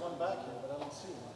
one back here, but I don't see one.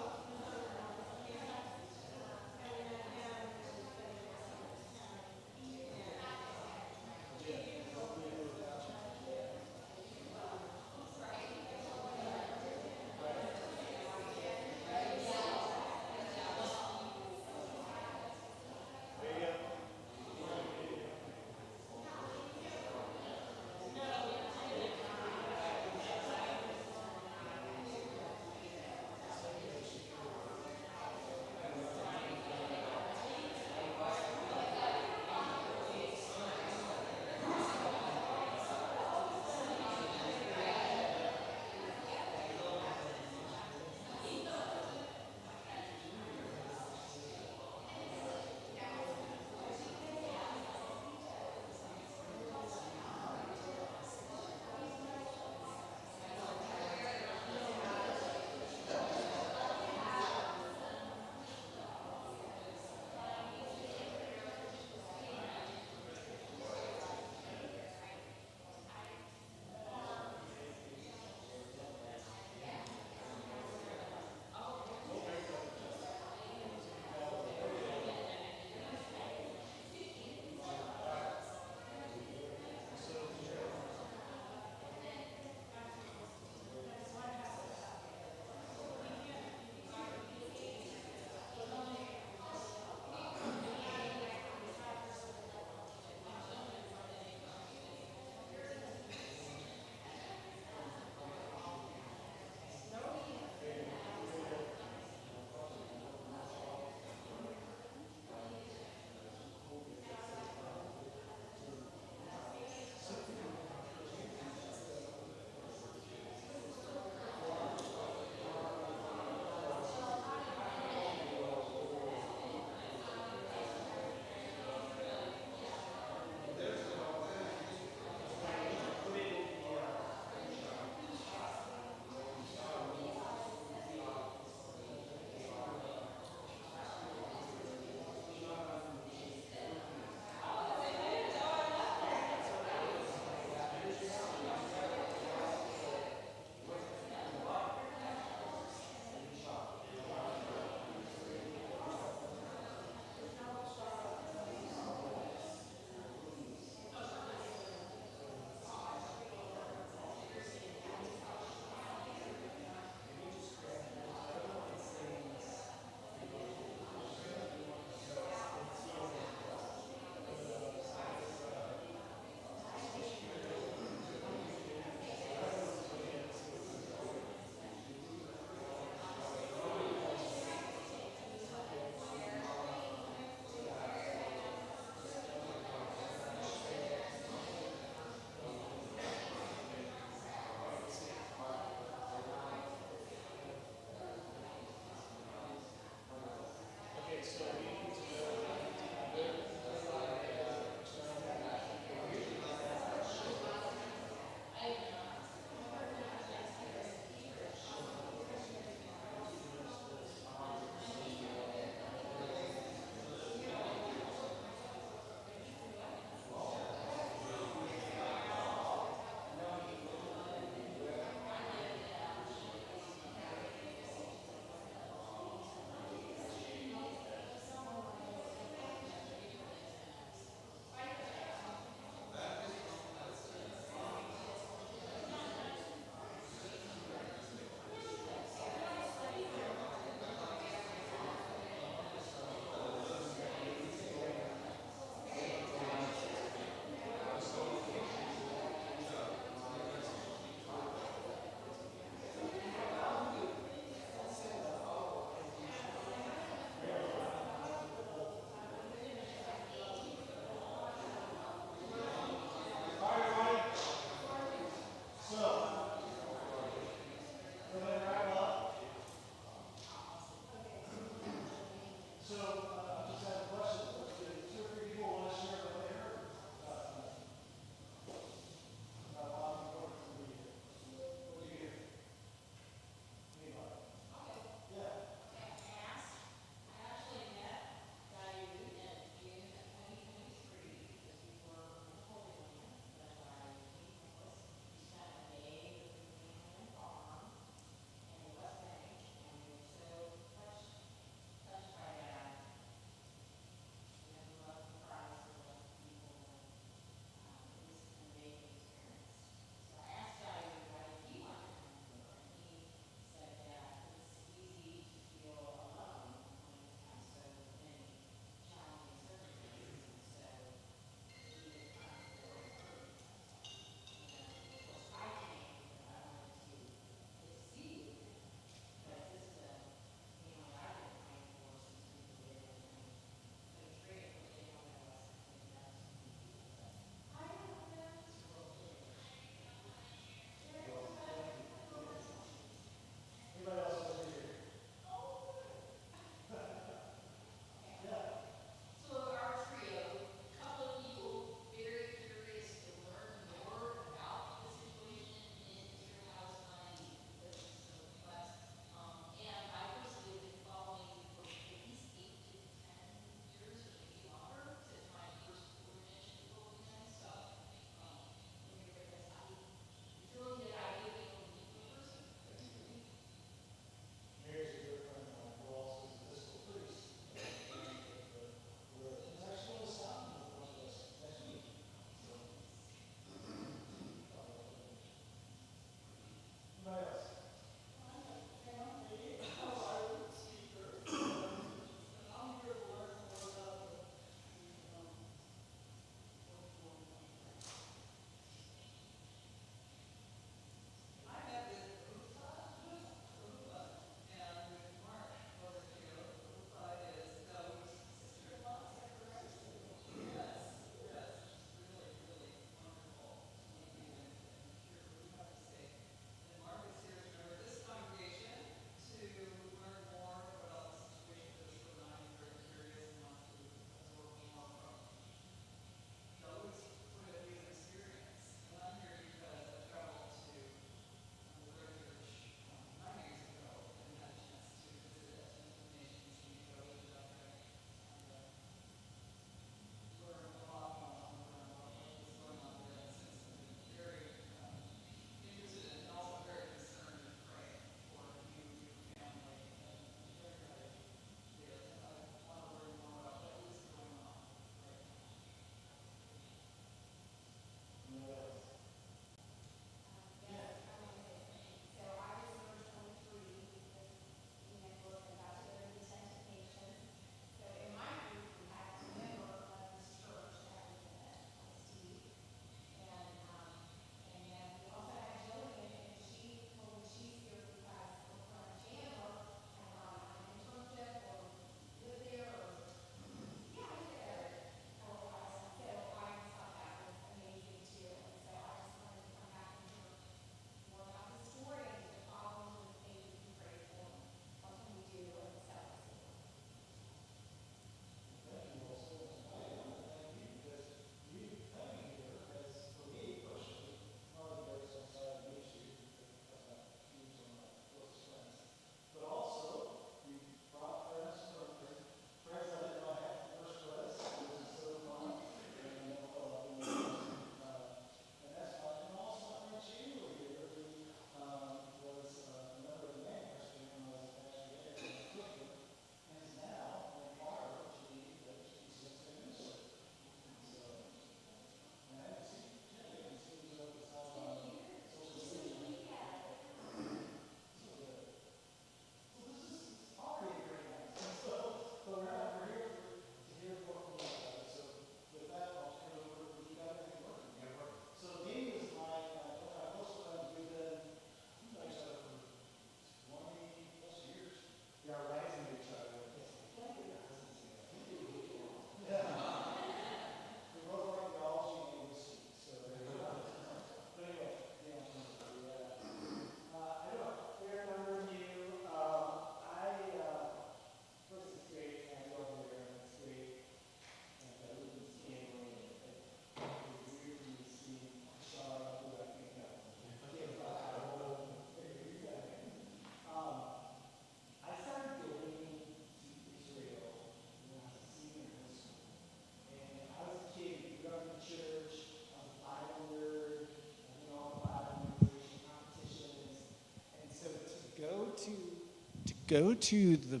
go to the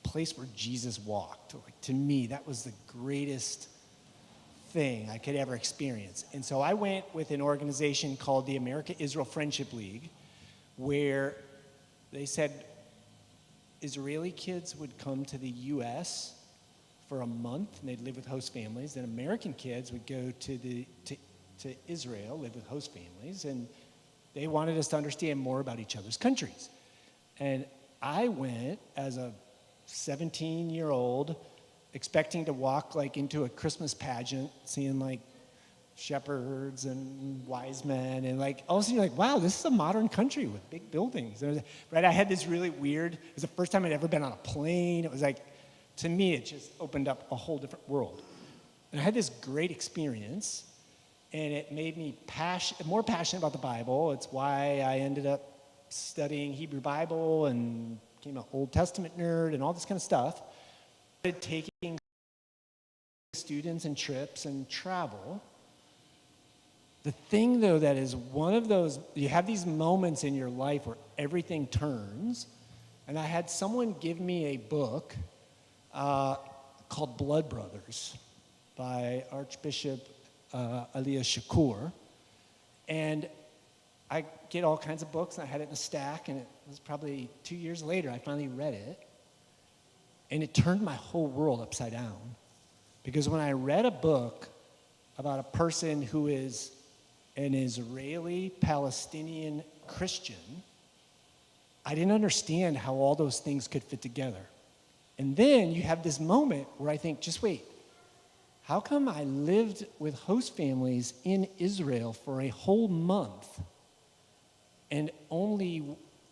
place where Jesus walked. Like, to me, that was the greatest thing I could ever experience. And so I went with an organization called the America-Israel Friendship League, where they said Israeli kids would come to the U.S. for a month, and they'd live with host families. Then American kids would go to Israel, live with host families, and they wanted us to understand more about each other's countries. And I went as a 17-year-old expecting to walk like into a Christmas pageant, seeing like shepherds and wise men, and like all of a sudden you're like, wow, this is a modern country with big buildings. Right? I had this really weird, it was the first time I'd ever been on a plane. It was like, to me, it just opened up a whole different world. And I had this great experience, and it made me more passionate about the Bible. It's why I ended up studying Hebrew Bible and became an Old Testament nerd and all this kind of stuff. I started taking students and trips and travel. The thing, though, that is one of those, you have these moments in your life where everything turns, and I had someone give me a book called Blood Brothers by Archbishop Elias Shakur, and I get all kinds of books, and I had it in a stack, and it was probably 2 years later I finally read it, and it turned my whole world upside down. Because when I read a book about a person who is an Israeli-Palestinian Christian, I didn't understand how all those things could fit together. And then you have this moment where I think, just wait, how come I lived with host families in Israel for a whole month, and only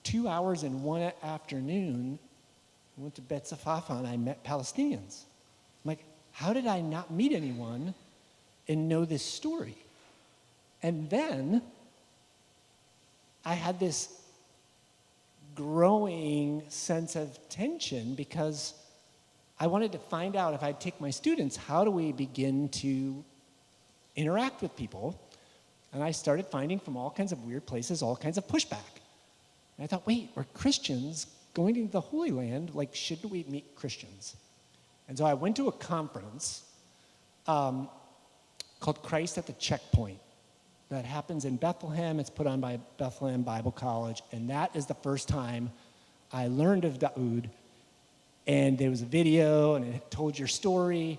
2 hours in one afternoon, I went to Bet Zafafa and I met Palestinians? I'm like, how did I not meet anyone and know this story? And then I had this growing sense of tension because I wanted to find out, if I'd take my students, how do we begin to interact with people? And I started finding from all kinds of weird places, all kinds of pushback. And I thought, wait, we're Christians going to the Holy Land, like, shouldn't we meet Christians? And so I went to a conference called Christ at the Checkpoint that happens in Bethlehem. It's put on by Bethlehem Bible College, and that is the first time I learned of Daoud. And there was a video, and it told your story,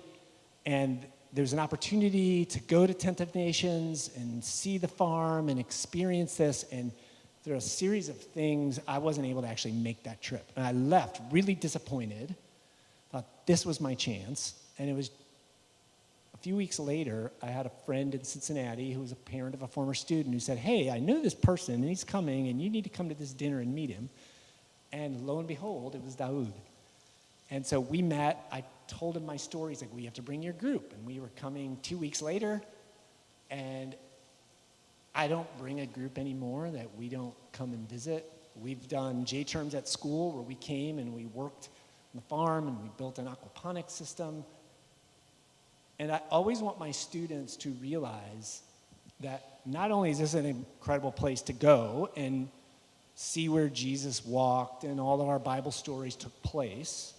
and there was an opportunity to go to Tent of Nations and see the farm and experience this, and through a series of things, I wasn't able to actually make that trip. And I left really disappointed, thought this was my chance, and it was a few weeks later, I had a friend in Cincinnati who was a parent of a former student who said, hey, I know this person, and he's coming, and you need to come to this dinner and meet him. And lo and behold, it was Daoud. And so we met. I told him my story. He's like, well, you have to bring your group. And we were coming 2 weeks later, and I don't bring a group anymore that we don't come and visit. We've done J-terms at school where we came and we worked on the farm and we built an aquaponics system. And I always want my students to realize that not only is this an incredible place to go and see where Jesus walked and all of our Bible stories took place,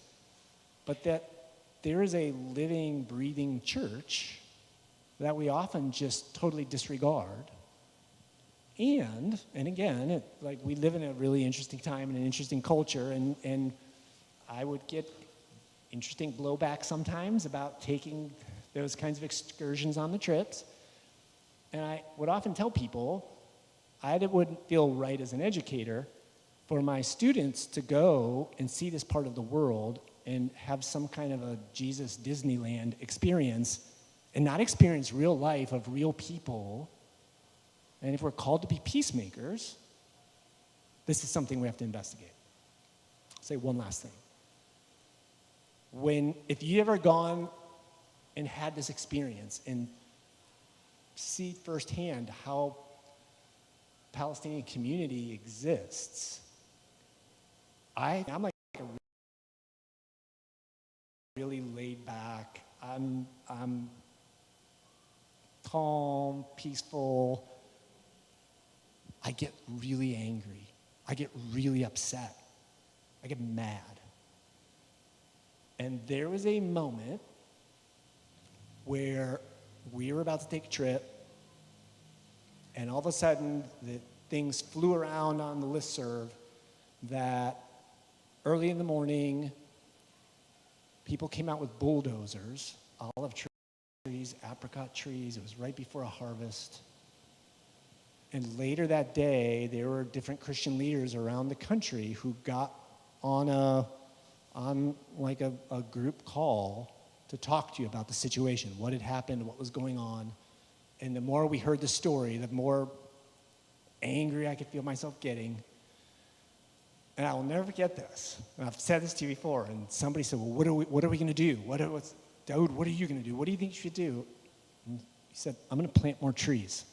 but that there is a living, breathing church that we often just totally disregard. And again, like, we live in a really interesting time and an interesting culture, and I would get interesting blowback sometimes about taking those kinds of excursions on the trips. And I would often tell people I wouldn't feel right as an educator for my students to go and see this part of the world and have some kind of a Jesus Disneyland experience and not experience real life of real people. And if we're called to be peacemakers, this is something we have to investigate. I'll say one last thing. If you ever gone and had this experience and see firsthand how Palestinian community exists, I'm like a really laid back, I'm calm, peaceful. I get really angry. I get really upset. I get mad. And there was a moment where we were about to take a trip, and all of a sudden, the things flew around on the listserv that early in the morning, people came out with bulldozers, olive trees, apricot trees. It was right before a harvest. And later that day, there were different Christian leaders around the country who got on a group call to talk to you about the situation, what had happened, what was going on. And the more we heard the story, the more angry I could feel myself getting. And I will never forget this. And I've said this to you before, and somebody said, well, what are we going to do? Daoud, what are you going to do? What do you think you should do? And he said, I'm going to plant more trees.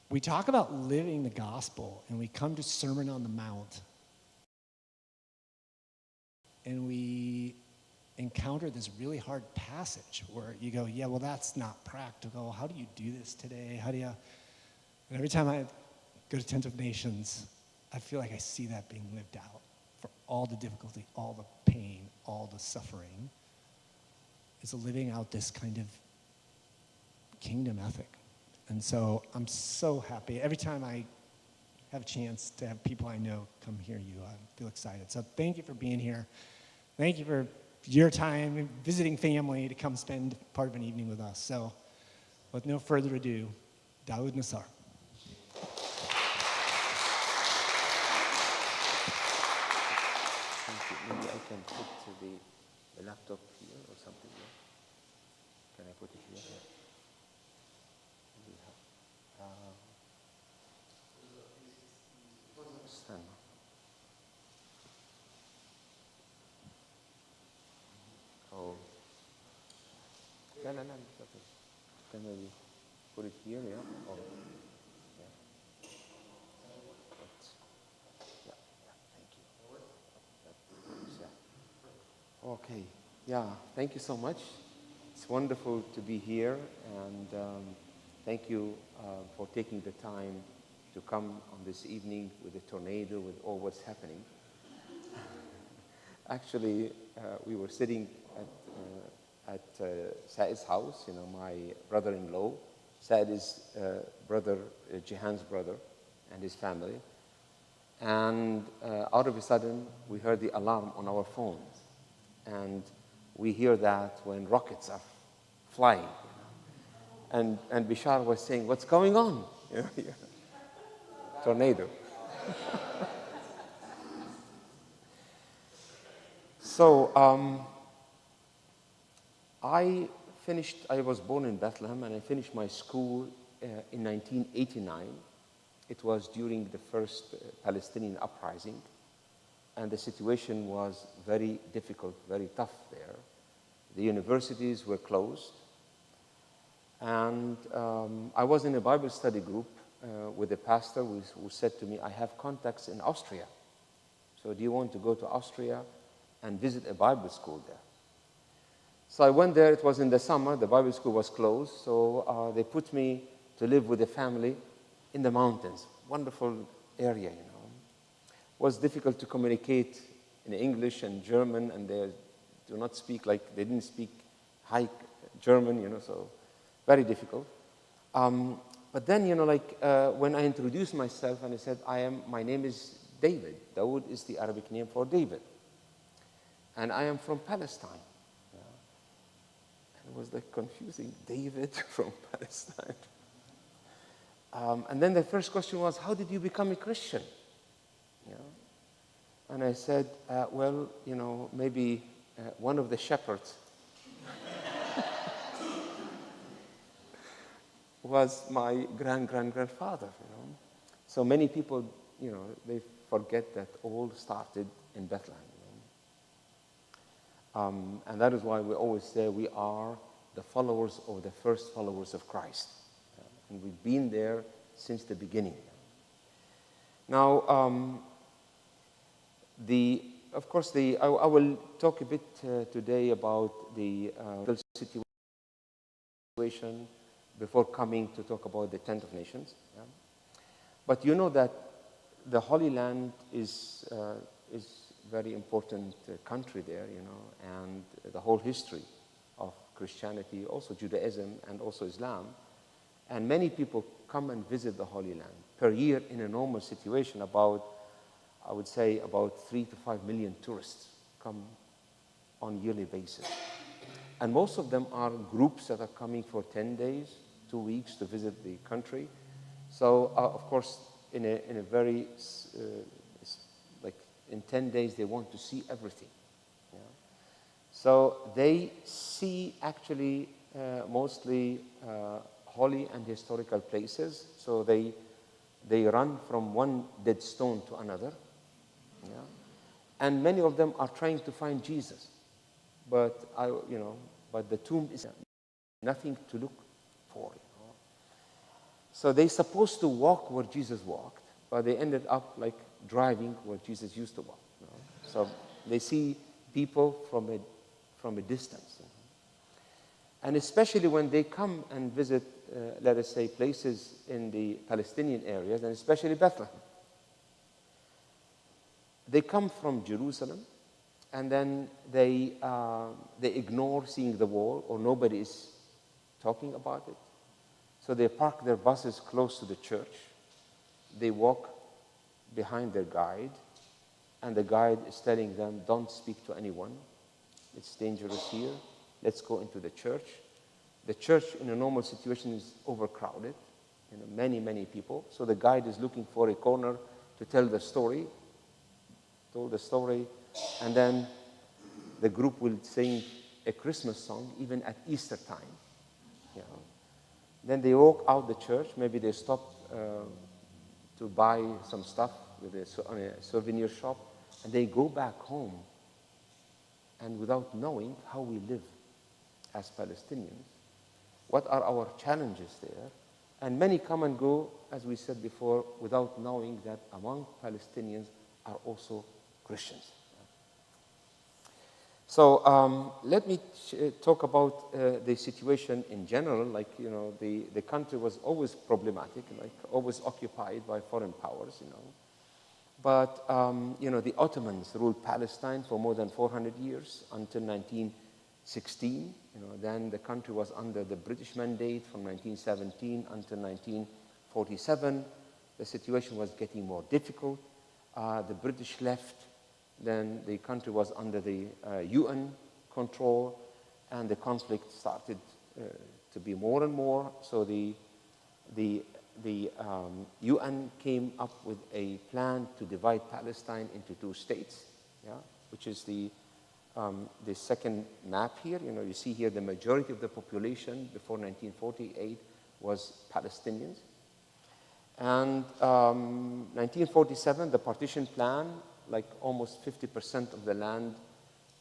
We talk about living the gospel, and we come to Sermon on the Mount, and we encounter this really hard passage where you go, yeah, well, that's not practical. How do you do this today? And every time I go to Tent of Nations, I feel like I see that being lived out for all the difficulty, all the pain, all the suffering. It's living out this kind of kingdom ethic. And so I'm so happy. Every time I have a chance to have people I know come hear you, I feel excited. So thank you for being here. Thank you for your time visiting family to come spend part of an evening with us. So with no further ado, Daoud Nassar. Thank you. Maybe I can put the laptop here or something. Yeah? Can I put it here? Yeah. Stand. Oh. No, it's okay. Can I put it here, yeah? Or, yeah. Yeah, thank you. Yeah. Okay, yeah, thank you so much. It's wonderful to be here, and thank you for taking the time to come on this evening with the tornado, with all what's happening. Actually, we were sitting at Said's house, my brother-in-law. Said is brother, Jihan's brother, and his family. And out of a sudden, we heard the alarm on our phones. And we hear that when rockets are flying. And Bishar was saying, what's going on? Tornado. So I was born in Bethlehem, and I finished my school in 1989. It was during the first Palestinian uprising, and the situation was very difficult, very tough there. The universities were closed, and I was in a Bible study group with a pastor who said to me, I have contacts in Austria, so do you want to go to Austria and visit a Bible school there? So I went there. It was in the summer. The Bible school was closed, so they put me to live with a family in the mountains. Wonderful area, It was difficult to communicate in English and German, and they didn't speak high German, so very difficult. But then, when I introduced myself and I said, my name is David. Daoud is the Arabic name for David. And I am from Palestine. And it was confusing, David from Palestine. And then the first question was, how did you become a Christian? And I said, maybe one of the shepherds was my grandfather. So many people, they forget that all started in Bethlehem. And that is why we always say we are the followers of the first followers of Christ. And we've been there since the beginning. Now, I will talk a bit today about the situation before coming to talk about the Tent of Nations. Yeah? But you know that the Holy Land is very important country there, you know, and the whole history of Christianity, also Judaism and also Islam. And many people come and visit the Holy Land. Per year, in a normal situation, I would say about 3 to 5 million tourists come on a yearly basis. And most of them are groups that are coming for 10 days, 2 weeks to visit the country. So, of course, in a very, like in 10 days, they want to see everything. Yeah? So they see actually mostly holy and historical places. So they run from one dead stone to another. Yeah? And many of them are trying to find Jesus. But the tomb is nothing to look for. You know? So they're supposed to walk where Jesus walked, but they ended up like driving where Jesus used to walk. You know? So they see people from a distance. You know? And especially when they come and visit, let us say, places in the Palestinian areas, and especially Bethlehem. They come from Jerusalem, and then they ignore seeing the wall, or nobody is talking about it. So they park their buses close to the church. They walk behind their guide, and the guide is telling them, don't speak to anyone. It's dangerous here. Let's go into the church. The church in a normal situation is overcrowded, you know, many people. So the guide is looking for a corner to tell the story, told the story, and then the group will sing a Christmas song even at Easter time. You know. Then they walk out the church. Maybe they stop to buy some stuff on a souvenir shop, and they go back home. And without knowing how we live as Palestinians, what are our challenges there? And many come and go, as we said before, without knowing that among Palestinians are also Christians. So let me talk about the situation in general. Like, you know, the country was always problematic, like always occupied by foreign powers, you know. But, you know, the Ottomans ruled Palestine for more than 400 years until 1916. You know, then the country was under the British mandate from 1917 until 1947. The situation was getting more difficult. The British left. Then the country was under the UN control, and the conflict started to be more and more. So the UN came up with a plan to divide Palestine into 2 states, yeah, which is the second map here. You know, you see here the majority of the population before 1948 was Palestinians. And 1947, the partition plan, like almost 50% of the land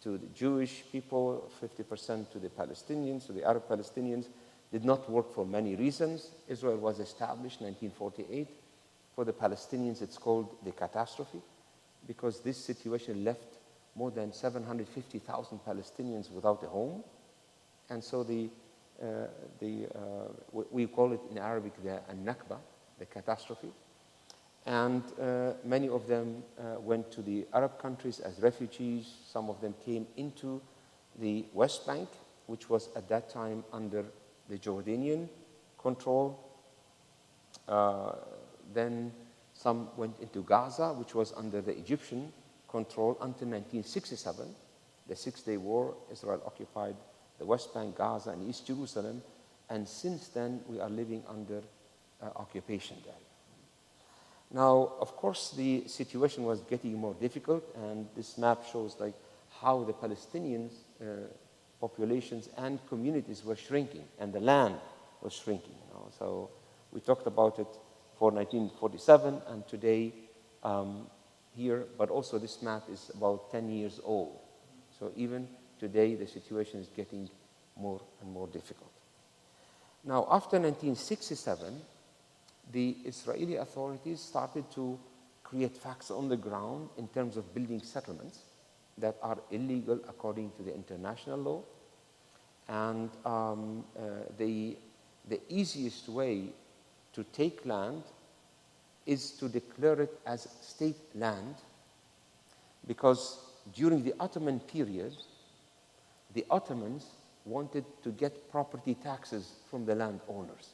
to the Jewish people, 50% to the Palestinians, to the Arab Palestinians, did not work for many reasons. Israel was established in 1948. For the Palestinians, it's called the catastrophe, because this situation left more than 750,000 Palestinians without a home. And so we call it in Arabic the Nakba, the catastrophe. And many of them went to the Arab countries as refugees. Some of them came into the West Bank, which was at that time under the Jordanian control. Then some went into Gaza, which was under the Egyptian control until 1967. The Six-Day War, Israel occupied the West Bank, Gaza, and East Jerusalem. And since then, we are living under occupation there. Now, of course, the situation was getting more difficult, and this map shows like how the Palestinians populations and communities were shrinking, and the land was shrinking. You know? So we talked about it for 1947, and today here, but also this map is about 10 years old. So even today, the situation is getting more and more difficult. Now, after 1967, the Israeli authorities started to create facts on the ground in terms of building settlements that are illegal according to the international law. And the easiest way to take land is to declare it as state land, because during the Ottoman period, the Ottomans wanted to get property taxes from the landowners.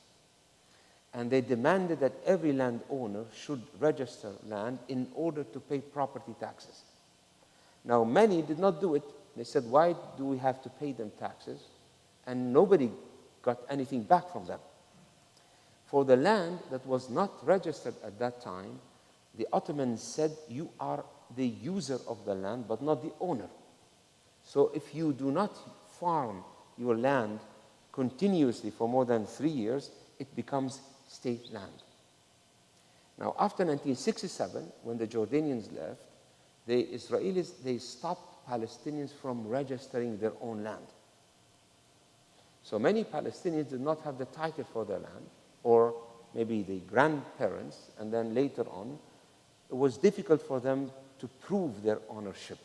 And they demanded that every landowner should register land in order to pay property taxes. Now, many did not do it. They said, why do we have to pay them taxes? And nobody got anything back from them. For the land that was not registered at that time, the Ottomans said, you are the user of the land, but not the owner. So if you do not farm your land continuously for more than 3 years, it becomes state land. Now, after 1967, when the Jordanians left, the Israelis, they stopped Palestinians from registering their own land. So many Palestinians did not have the title for their land, or maybe the grandparents, and then later on, it was difficult for them to prove their ownership.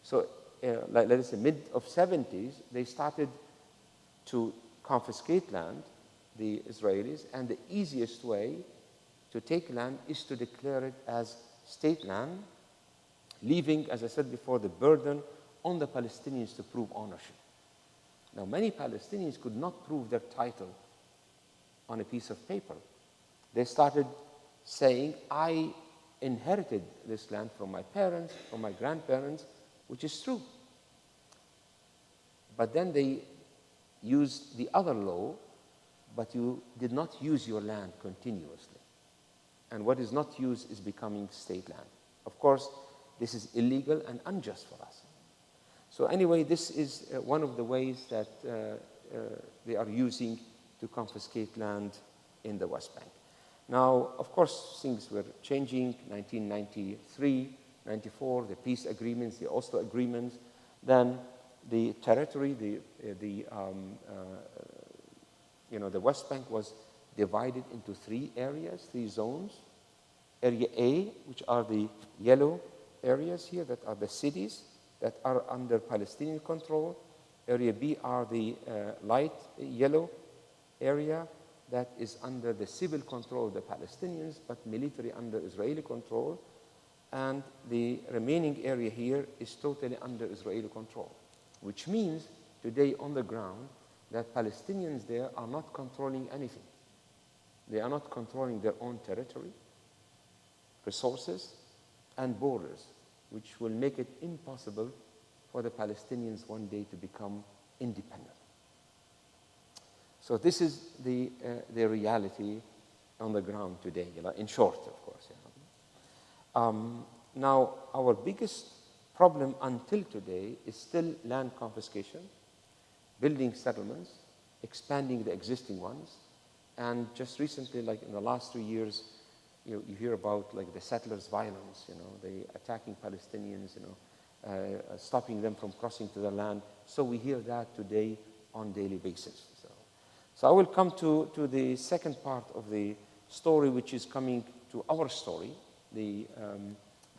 So, let us say, mid of 70s, they started to confiscate land, the Israelis, and the easiest way to take land is to declare it as state land, leaving, as I said before, the burden on the Palestinians to prove ownership. Now, many Palestinians could not prove their title on a piece of paper. They started saying, I inherited this land from my parents, from my grandparents, which is true. But then they used the other law, but you did not use your land continuously. And what is not used is becoming state land. Of course, this is illegal and unjust for us. So anyway, this is one of the ways that they are using to confiscate land in the West Bank. Now, of course, things were changing. 1993, 94, the peace agreements, the Oslo agreements. Then the territory, the West Bank was divided into 3 areas, 3 zones. Area A, which are the yellow areas here, that are the cities that are under Palestinian control. Area B are the light yellow area that is under the civil control of the Palestinians, but military under Israeli control. And the remaining area here is totally under Israeli control, which means today on the ground that Palestinians there are not controlling anything. They are not controlling their own territory, resources, and borders, which will make it impossible for the Palestinians one day to become independent. So this is the reality on the ground today, in short, of course. Now, our biggest problem until today is still land confiscation, building settlements, expanding the existing ones, and just recently, like in the last 2 years, you hear about like the settlers' violence, they attacking Palestinians, stopping them from crossing to the land. So we hear that today on a daily basis. So I will come to the second part of the story, which is coming to our story, the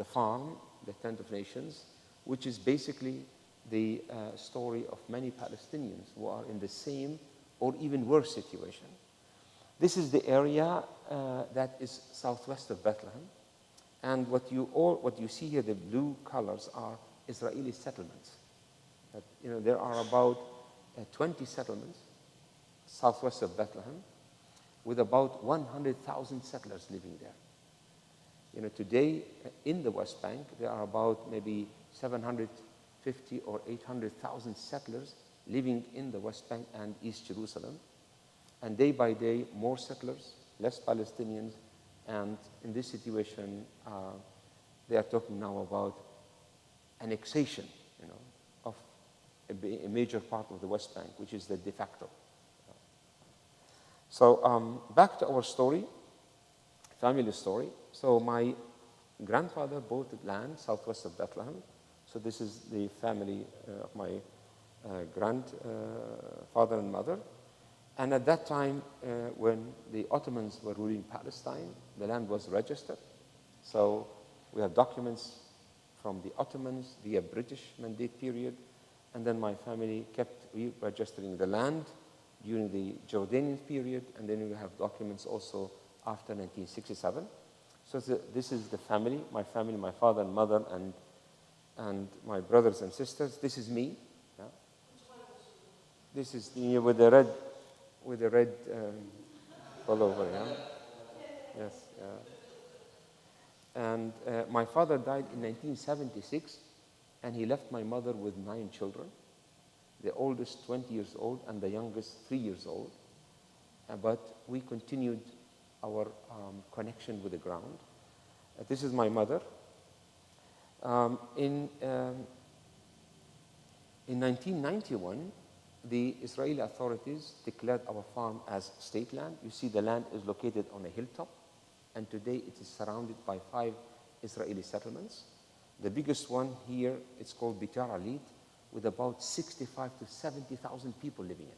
farm, the Tent of Nations, which is basically the story of many Palestinians who are in the same or even worse situation. This is the area that is southwest of Bethlehem, and what you see here, the blue colors, are Israeli settlements. There are about 20 settlements southwest of Bethlehem, with about 100,000 settlers living there. Today in the West Bank, there are about maybe 750 or 800,000 settlers living in the West Bank and East Jerusalem. And day by day, more settlers, less Palestinians, and in this situation, they are talking now about annexation, of a major part of the West Bank, which is the de facto. So back to our story, family story. So my grandfather bought land southwest of Bethlehem. So this is the family of my grandfather and mother. And at that time, when the Ottomans were ruling Palestine, the land was registered. So we have documents from the Ottomans, the British Mandate period, and then my family kept re-registering the land during the Jordanian period, and then we have documents also after 1967. So this is the family, my father and mother, and my brothers and sisters. This is me. Yeah. This is me with the red pullover. Yeah. Yes. Yeah. And my father died in 1976, and he left my mother with 9 children. The oldest 20 years old, and the youngest 3 years old. But we continued our connection with the ground. This is my mother. In 1991, the Israeli authorities declared our farm as state land. You see the land is located on a hilltop, and today it is surrounded by 5 Israeli settlements. The biggest one here, it's called Bitar Alit, with about 65 to 70,000 people living in it.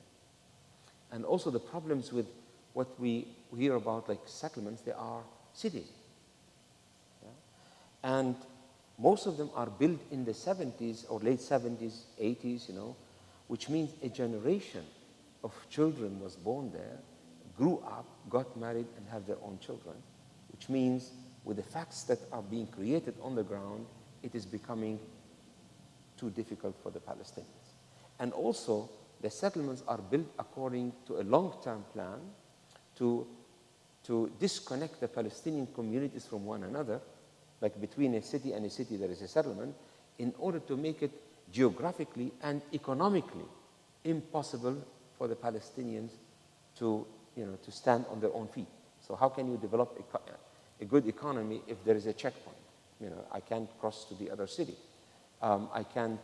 And also the problems with what we hear about, like settlements, they are cities. Yeah? And most of them are built in the 70s or late 70s, 80s, which means a generation of children was born there, grew up, got married, and have their own children, which means with the facts that are being created on the ground, it is becoming too difficult for the Palestinians. And also, the settlements are built according to a long-term plan to disconnect the Palestinian communities from one another, like between a city and a city there is a settlement, in order to make it geographically and economically impossible for the Palestinians to stand on their own feet. So how can you develop a good economy if there is a checkpoint? I can't cross to the other city. I can't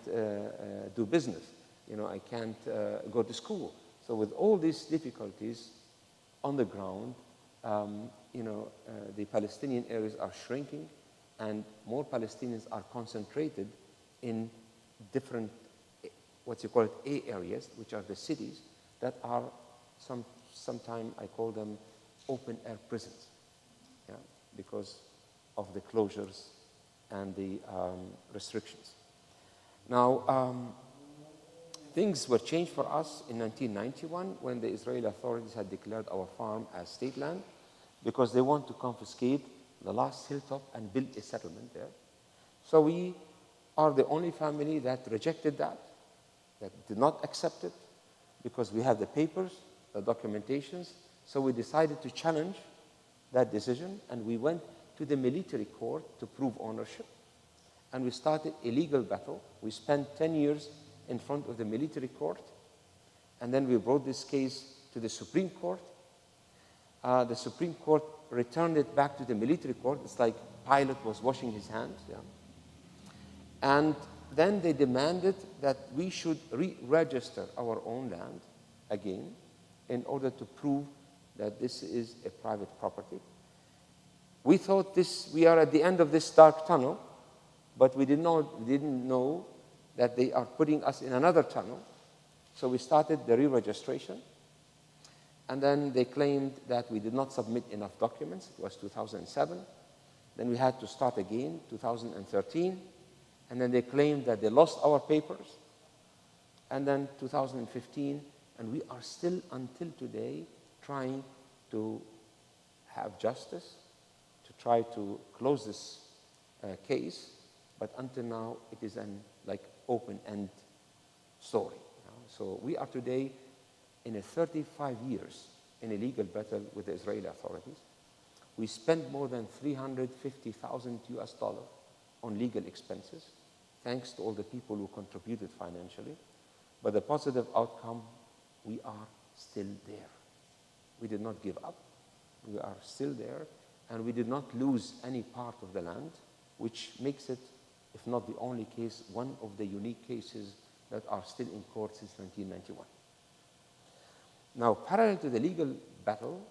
do business. I can't go to school. So with all these difficulties on the ground, the Palestinian areas are shrinking, and more Palestinians are concentrated in different, A areas, which are the cities that are sometimes I call them open-air prisons, because of the closures and the restrictions. Now, things were changed for us in 1991 when the Israeli authorities had declared our farm as state land, because they want to confiscate the last hilltop and build a settlement there. So we are the only family that rejected that did not accept it, because we have the papers, the documentations. So we decided to challenge that decision, and we went to the military court to prove ownership. And we started a legal battle. We spent 10 years in front of the military court, and then we brought this case to the Supreme Court. The Supreme Court returned it back to the military court. It's like Pilate was washing his hands. And then they demanded that we should re-register our own land again in order to prove that this is a private property. We thought we are at the end of this dark tunnel, but we didn't know that they are putting us in another tunnel. So we started the re-registration. And then they claimed that we did not submit enough documents. It was 2007. Then we had to start again, 2013. And then they claimed that they lost our papers. And then 2015. And we are still, until today, trying to have justice, to try to close this case. But until now, it is an open-end story. So we are today in a 35 years in a legal battle with the Israeli authorities. We spent more than $350,000 on legal expenses, thanks to all the people who contributed financially. But the positive outcome, we are still there. We did not give up. We are still there, and we did not lose any part of the land, which makes it, if not the only case, one of the unique cases that are still in court since 1991. Now, parallel to the legal battle,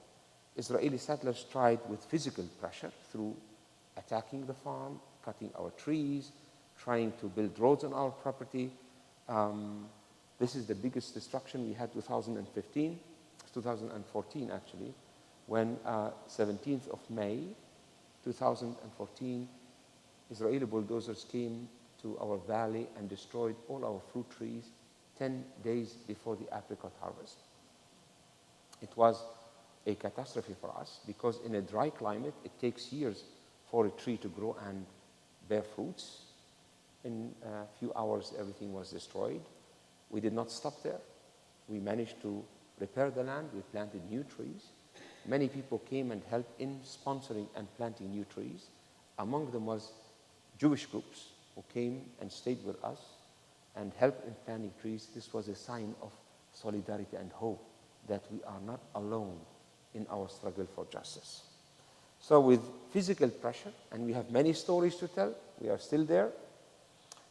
Israeli settlers tried with physical pressure through attacking the farm, cutting our trees, trying to build roads on our property. This is the biggest destruction we had 2014 actually, when 17th of May 2014, Israeli bulldozers came to our valley and destroyed all our fruit trees 10 days before the apricot harvest. It was a catastrophe for us, because in a dry climate, it takes years for a tree to grow and bear fruits. In a few hours, everything was destroyed. We did not stop there. We managed to repair the land. We planted new trees. Many people came and helped in sponsoring and planting new trees. Among them was Jewish groups who came and stayed with us and helped in planting trees. This was a sign of solidarity and hope that we are not alone in our struggle for justice. So with physical pressure, and we have many stories to tell, we are still there.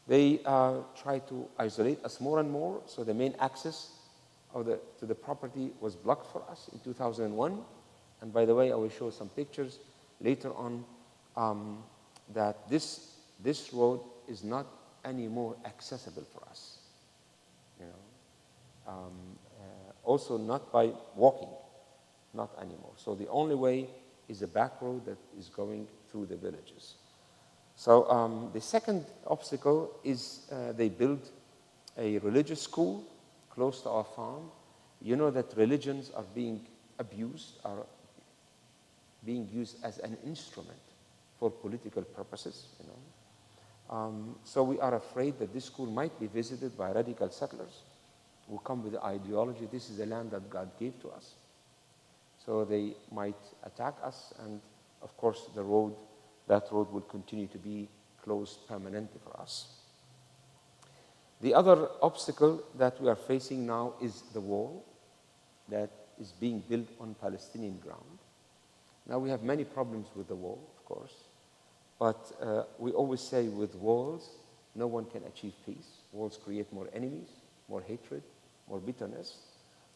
They try to isolate us more and more, so the main access to the property was blocked for us in 2001. And by the way, I will show some pictures later on that this road is not anymore accessible for us. You know, also not by walking, not anymore. So the only way is a back road that is going through the villages. So the second obstacle is they built a religious school close to our farm. You know that religions are being abused, are being used as an instrument for political purposes, you know. So we are afraid that this school might be visited by radical settlers who come with the ideology, this is the land that God gave to us. So they might attack us, and of course that road will continue to be closed permanently for us. The other obstacle that we are facing now is the wall that is being built on Palestinian ground. Now we have many problems with the wall, of course, but we always say with walls, no one can achieve peace. Walls create more enemies, more hatred, more bitterness.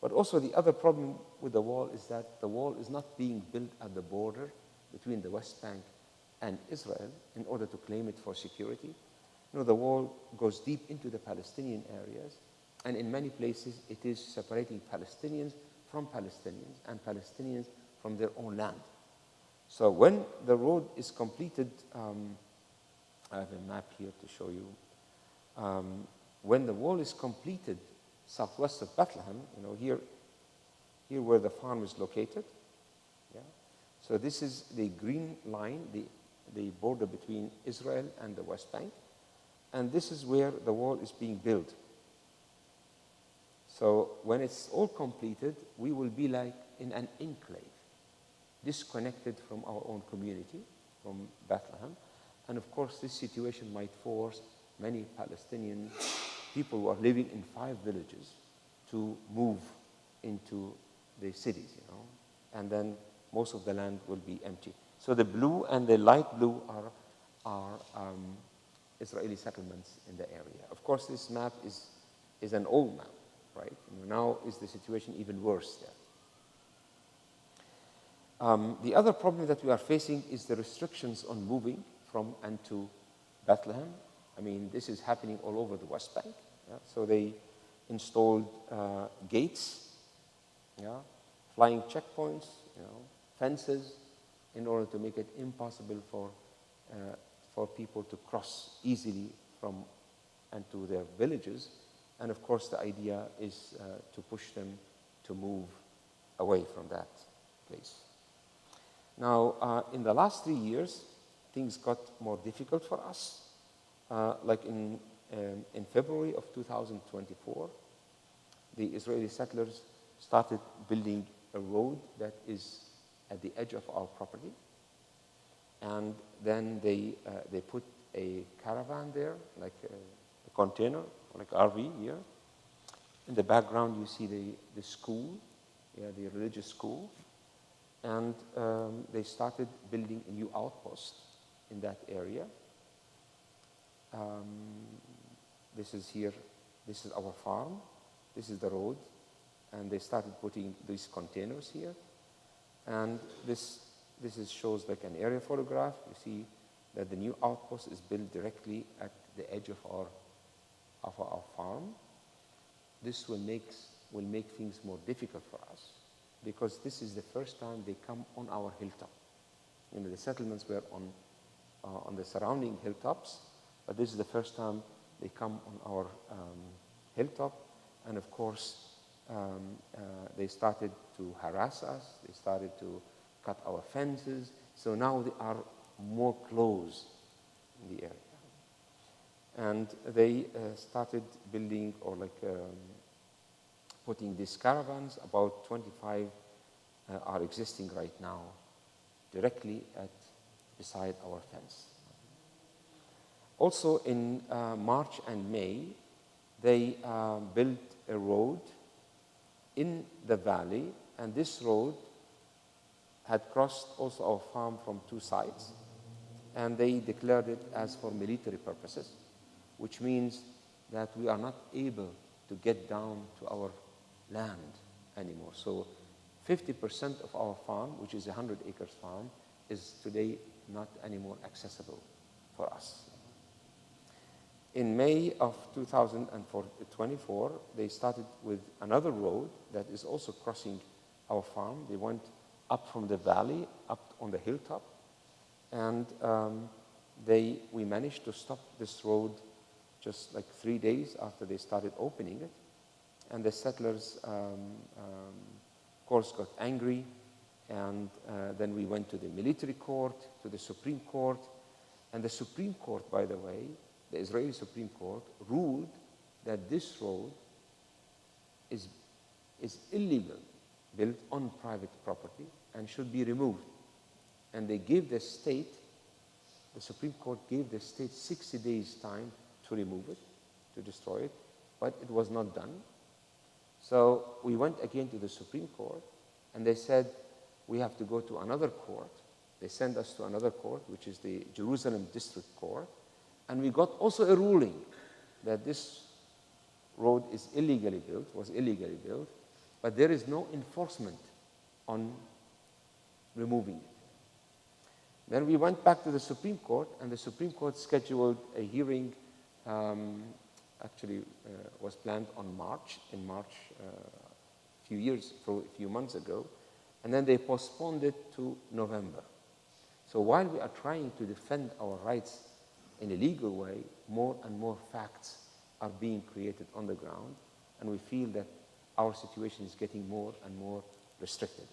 But also the other problem with the wall is that the wall is not being built at the border between the West Bank and Israel in order to claim it for security. You know, the wall goes deep into the Palestinian areas, and in many places it is separating Palestinians from Palestinians and Palestinians from their own land. So when the road is completed, I have a map here to show you. When the wall is completed southwest of Bethlehem, you know, here where the farm is located. Yeah. So this is the green line, the border between Israel and the West Bank. And this is where the wall is being built. So when it's all completed, we will be like in an enclave, disconnected from our own community, from Bethlehem. And of course, this situation might force many Palestinian people who are living in 5 villages to move into the cities, you know, and then most of the land will be empty. So the blue and the light blue are Israeli settlements in the area. Of course, this map is an old map, right? Now is the situation even worse there. The other problem that we are facing is the restrictions on moving from and to Bethlehem. I mean, this is happening all over the West Bank. Yeah? So they installed gates, yeah? Flying checkpoints, you know, fences, in order to make it impossible for people to cross easily from and to their villages. And of course, the idea is to push them to move away from that place. Now, in the last 3 years, things got more difficult for us. Like in February of 2024, the Israeli settlers started building a road that is at the edge of our property. And then they put a caravan there, like a container, like RV here. In the background, you see the school, yeah, the religious school. And they started building a new outpost in that area. This is here, this is our farm, this is the road, and they started putting these containers here. And this shows like an aerial photograph. You see that the new outpost is built directly at the edge of our farm. This will make things more difficult for us, because this is the first time they come on our hilltop. You know, the settlements were on the surrounding hilltops, but this is the first time they come on our hilltop. And of course, they started to harass us. They started to cut our fences. So now they are more close in the area. And they started building or putting these caravans. About 25 are existing right now, directly beside our fence. Also in March and May, they built a road in the valley, and this road had crossed also our farm from two sides, and they declared it as for military purposes, which means that we are not able to get down to our land anymore. So 50% of our farm, which is a 100 acres farm, is today not anymore accessible for us. In May of 2024, they started with another road that is also crossing our farm. They went up from the valley, up on the hilltop, and we managed to stop this road just like 3 days after they started opening it. And the settlers, of course, got angry, and then we went to the military court, to the Supreme Court, and the Supreme Court, by the way, the Israeli Supreme Court ruled that this road is illegal, built on private property, and should be removed. And they gave the state, the Supreme Court gave the state 60 days time to remove it, to destroy it, but it was not done. So we went again to the Supreme Court, and they said, we have to go to another court. They sent us to another court, which is the Jerusalem District Court, and we got also a ruling that this road was illegally built, but there is no enforcement on removing it. Then we went back to the Supreme Court, and the Supreme Court scheduled a hearing, was planned in March, a few months ago, and then they postponed it to November. So while we are trying to defend our rights in a legal way, more and more facts are being created on the ground, and we feel that our situation is getting more and more restricted.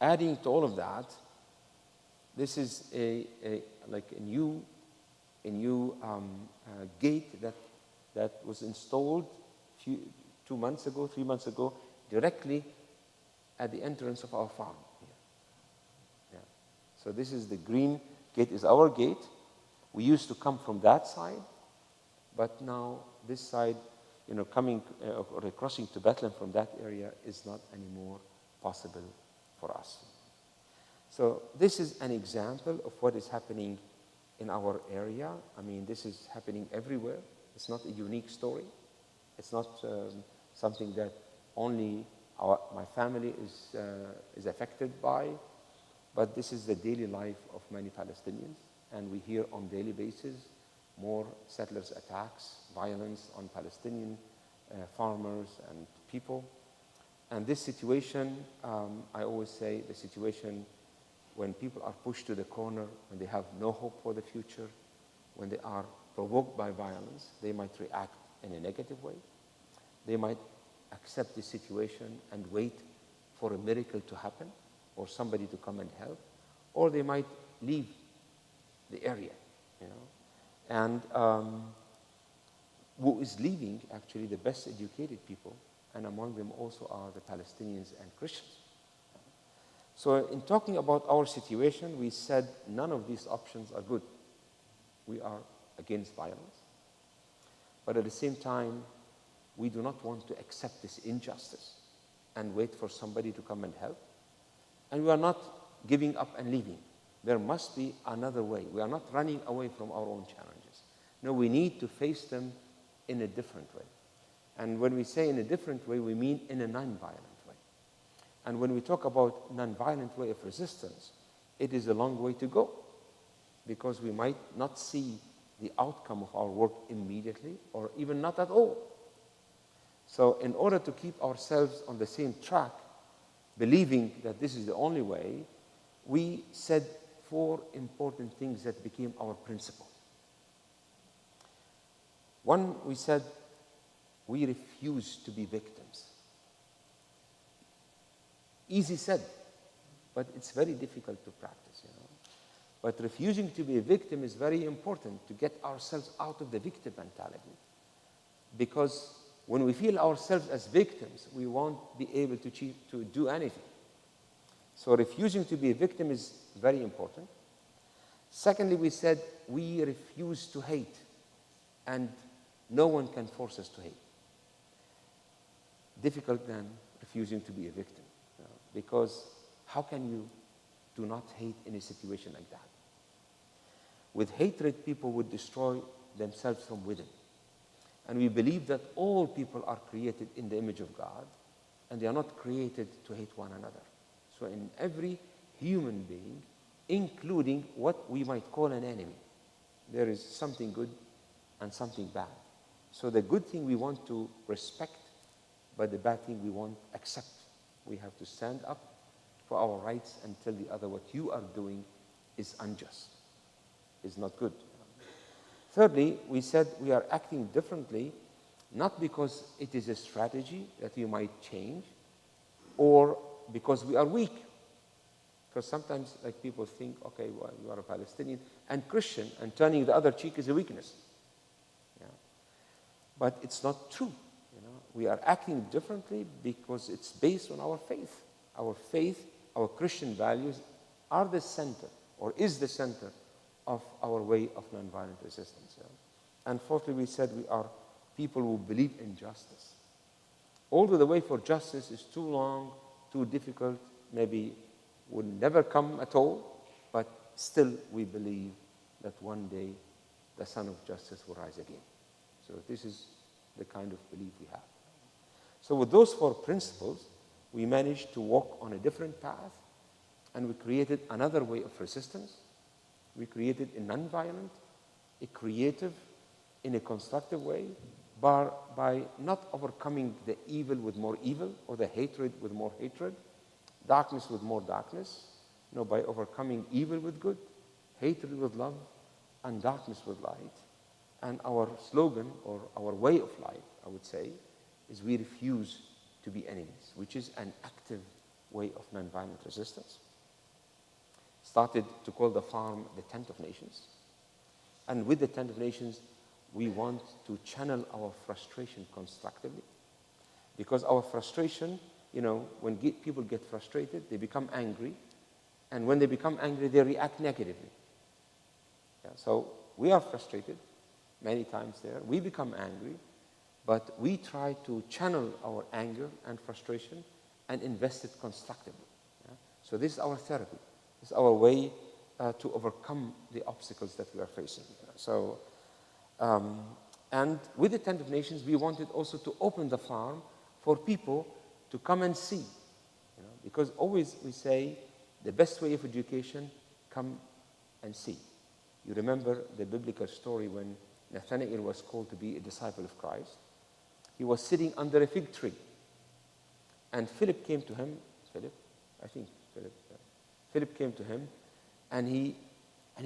Adding to all of that, this is a new gate that was installed 3 months ago, directly at the entrance of our farm. Yeah. So this is the green gate, is our gate. We used to come from that side, but now this side, coming or crossing to Bethlehem from that area is not anymore possible for us. So this is an example of what is happening in our area. I mean, this is happening everywhere. It's not a unique story. It's not something that only my family is affected by, but this is the daily life of many Palestinians, and we hear on a daily basis more settlers' attacks, violence on Palestinian farmers and people. And this situation, I always say, the situation when people are pushed to the corner, when they have no hope for the future, when they are provoked by violence, they might react in a negative way. They might accept the situation and wait for a miracle to happen or somebody to come and help, or they might leave the area, And who is leaving, actually, the best educated people, and among them also are the Palestinians and Christians. So in talking about our situation, we said none of these options are good. We are against violence. But at the same time, we do not want to accept this injustice and wait for somebody to come and help. And we are not giving up and leaving. There must be another way. We are not running away from our own challenges. No, we need to face them in a different way. And when we say in a different way, we mean in a nonviolent way. And when we talk about nonviolent way of resistance, it is a long way to go, because we might not see the outcome of our work immediately, or even not at all. So in order to keep ourselves on the same track, believing that this is the only way, we said 4 important things that became our principle. One, we said we refuse to be victims. Easy said, but it's very difficult to practice, you know. But refusing to be a victim is very important to get ourselves out of the victim mentality. Because when we feel ourselves as victims, we won't be able to do anything. So refusing to be a victim is very important. Secondly, we said we refuse to hate, and no one can force us to hate. Difficult than refusing to be a victim, you know, because how can you do not hate in a situation like that? With hatred, people would destroy themselves from within. And we believe that all people are created in the image of God, and they are not created to hate one another. So in every human being, including what we might call an enemy, there is something good and something bad. So the good thing we want to respect, but the bad thing we won't accept. We have to stand up for our rights and tell the other what you are doing is unjust, is not good. Thirdly, we said we are acting differently, not because it is a strategy that you might change, or because we are weak. Because sometimes, like, people think, okay, well, you are a Palestinian and Christian, and turning the other cheek is a weakness. Yeah. But it's not true. You know? We are acting differently because it's based on our faith. Our faith, our Christian values are the center, or is the center, of our way of nonviolent resistance. Yeah? And fourthly, we said we are people who believe in justice. Although the way for justice is too long, too difficult, maybe will never come at all, but still we believe that one day the Son of Justice will rise again. So this is the kind of belief we have. So with those four principles, we managed to walk on a different path, and we created another way of resistance. We created a non-violent, a creative, in a constructive way, by not overcoming the evil with more evil, or the hatred with more hatred, darkness with more darkness, no, by overcoming evil with good, hatred with love, and darkness with light. And our slogan, or our way of life, I would say, is we refuse to be enemies, which is an active way of nonviolent resistance. Started to call the farm the Tent of Nations. And with the Tent of Nations, we want to channel our frustration constructively. Because our frustration, you know, when people get frustrated, they become angry. And when they become angry, they react negatively. Yeah, so we are frustrated many times there. We become angry, but we try to channel our anger and frustration and invest it constructively. Yeah? So this is our therapy. This is our way to overcome the obstacles that we are facing. So, and with the Tent of Nations, we wanted also to open the farm for people to come and see. You know, because always we say, the best way of education, come and see. You remember the biblical story when Nathanael was called to be a disciple of Christ. He was sitting under a fig tree. And Philip came to him. Philip came to him, and he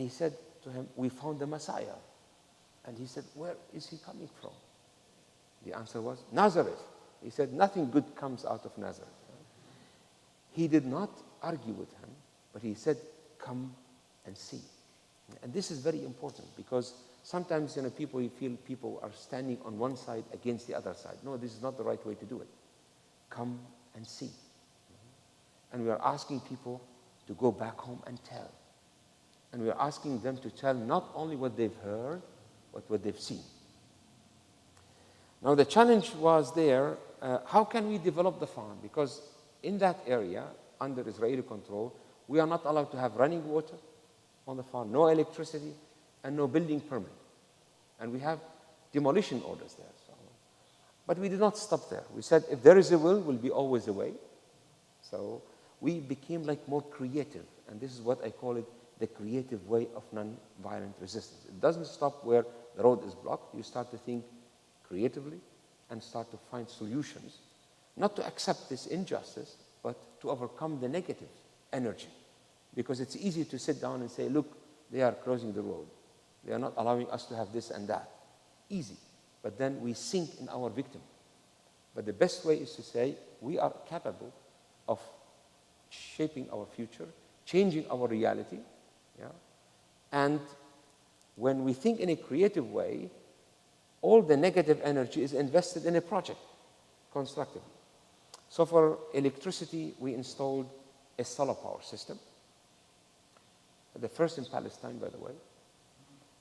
said to him, we found the Messiah. And he said, where is he coming from? The answer was, Nazareth. He said, nothing good comes out of Nazareth. He did not argue with him, but he said, come and see. And this is very important, because sometimes, you know, you feel people are standing on one side against the other side. No, this is not the right way to do it. Come and see. And we are asking people to go back home and tell. And we are asking them to tell not only what they've heard, but what they've seen. Now the challenge was there, how can we develop the farm? Because in that area, under Israeli control, we are not allowed to have running water on the farm, no electricity, and no building permit. And we have demolition orders there. So. But we did not stop there. We said, if there is a will be always a way. So we became like more creative, and this is what I call it, the creative way of non-violent resistance. It doesn't stop where the road is blocked. You start to think creatively and start to find solutions, not to accept this injustice, but to overcome the negative energy. Because it's easy to sit down and say, look, they are closing the road. They are not allowing us to have this and that. Easy. But then we sink in our victim But the best way is to say we are capable of shaping our future, changing our reality. Yeah? And when we think in a creative way, all the negative energy is invested in a project constructively. So for electricity, we installed a solar power system, the first in Palestine, by the way.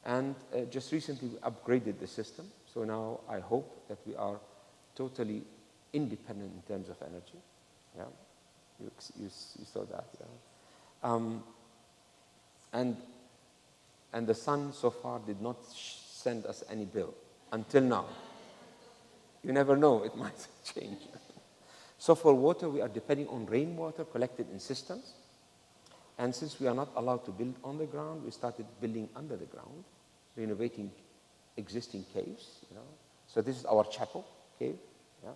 And just recently, we upgraded the system. So now I hope that we are totally independent in terms of energy. Yeah, you saw that. Yeah, and the sun so far did not send us any bill until now. You never know; it might change. So for water, we are depending on rainwater collected in cisterns. And since we are not allowed to build on the ground, we started building under the ground, renovating existing caves. You know. So this is our chapel cave, yeah?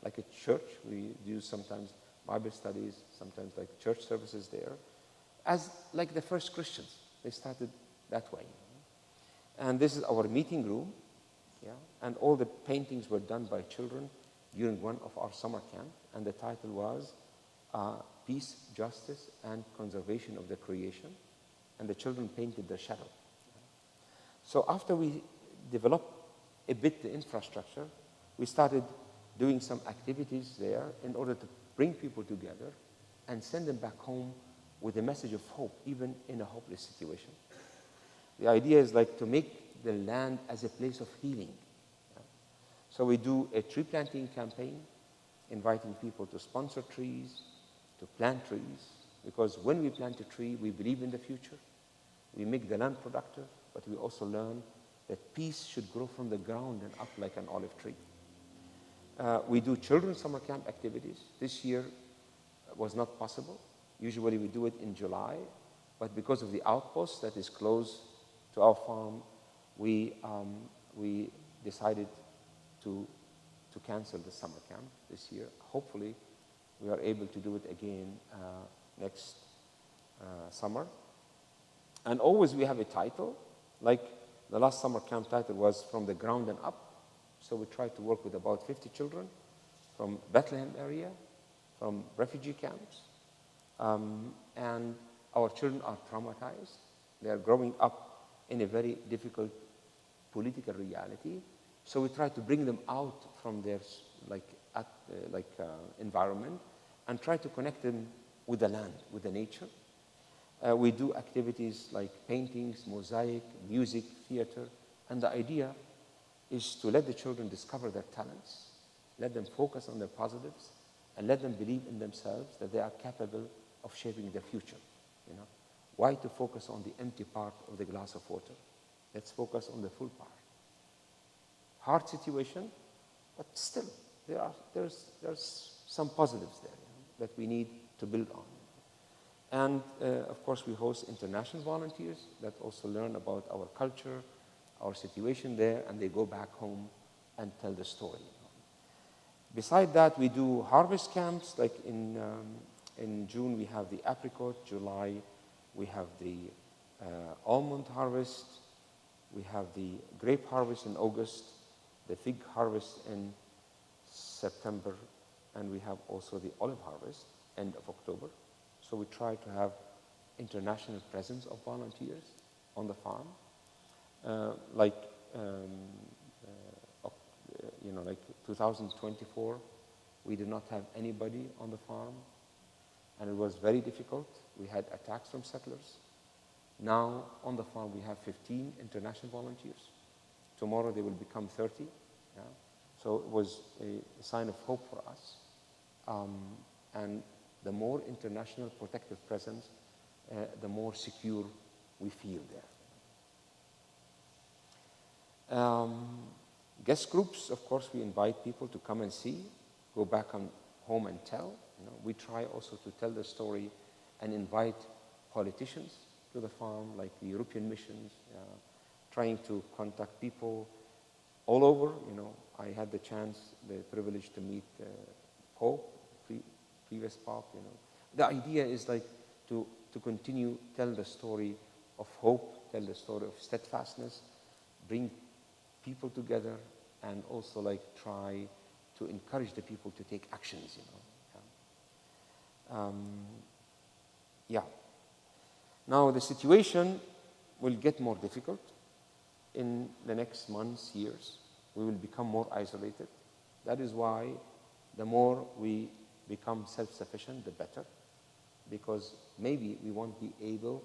Like a church. We do sometimes Bible studies, sometimes like church services there. As like the first Christians, they started that way. You know. And this is our meeting room, yeah? And all the paintings were done by children during one of our summer camp, and the title was Peace, Justice, and Conservation of the Creation, and the children painted the shadow. So after we developed a bit the infrastructure, we started doing some activities there in order to bring people together and send them back home with a message of hope, even in a hopeless situation. The idea is like to make the land as a place of healing. So we do a tree planting campaign, inviting people to sponsor trees, to plant trees, because when we plant a tree, we believe in the future. We make the land productive, but we also learn that peace should grow from the ground and up like an olive tree. We do children's summer camp activities. This year was not possible. Usually we do it in July, but because of the outpost that is close to our farm, we decided to cancel the summer camp this year. Hopefully, we are able to do it again next summer. And always we have a title, like the last summer camp title was From the Ground and Up. So we try to work with about 50 children from Bethlehem area, from refugee camps. And our children are traumatized. They are growing up in a very difficult political reality. So we try to bring them out from their environment and try to connect them with the land, with the nature. We do activities like paintings, mosaic, music, theater, and the idea is to let the children discover their talents, let them focus on their positives, and let them believe in themselves that they are capable of shaping their future. You know? Why to focus on the empty part of the glass of water? Let's focus on the full part. Hard situation, but still there's some positives there, you know, that we need to build on. And of course, we host international volunteers that also learn about our culture, our situation there, and they go back home and tell the story. Beside that, we do harvest camps. Like in June, we have the apricot. July, we have the almond harvest. We have the grape harvest in August, the fig harvest in September, and we have also the olive harvest, end of October. So we try to have international presence of volunteers on the farm. Like 2024, we did not have anybody on the farm, and it was very difficult. We had attacks from settlers. Now, on the farm, we have 15 international volunteers. Tomorrow, they will become 30. Yeah? So it was a sign of hope for us. And the more international protective presence, the more secure we feel there. Guest groups, of course, we invite people to come and see, go back home and tell. You know, we try also to tell the story and invite politicians to the farm, like the European missions, trying to contact people all over. You know, I had the privilege to meet Pope, previous Pope. You know, the idea is like to continue tell the story of hope, tell the story of steadfastness, bring people together, and also like try to encourage the people to take actions, Yeah. Now the situation will get more difficult in the next months, years. We will become more isolated. That is why the more we become self-sufficient, the better, because maybe we won't be able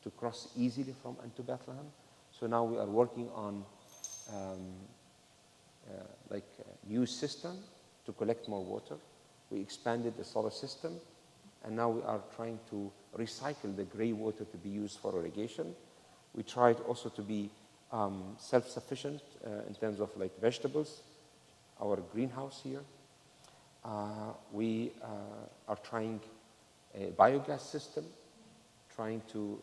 to cross easily from and to Bethlehem. So now we are working on a new system to collect more water. We expanded the solar system, and now we are trying to recycle the gray water to be used for irrigation. We tried also to be self-sufficient in terms of like vegetables, our greenhouse here. We are trying a biogas system, trying to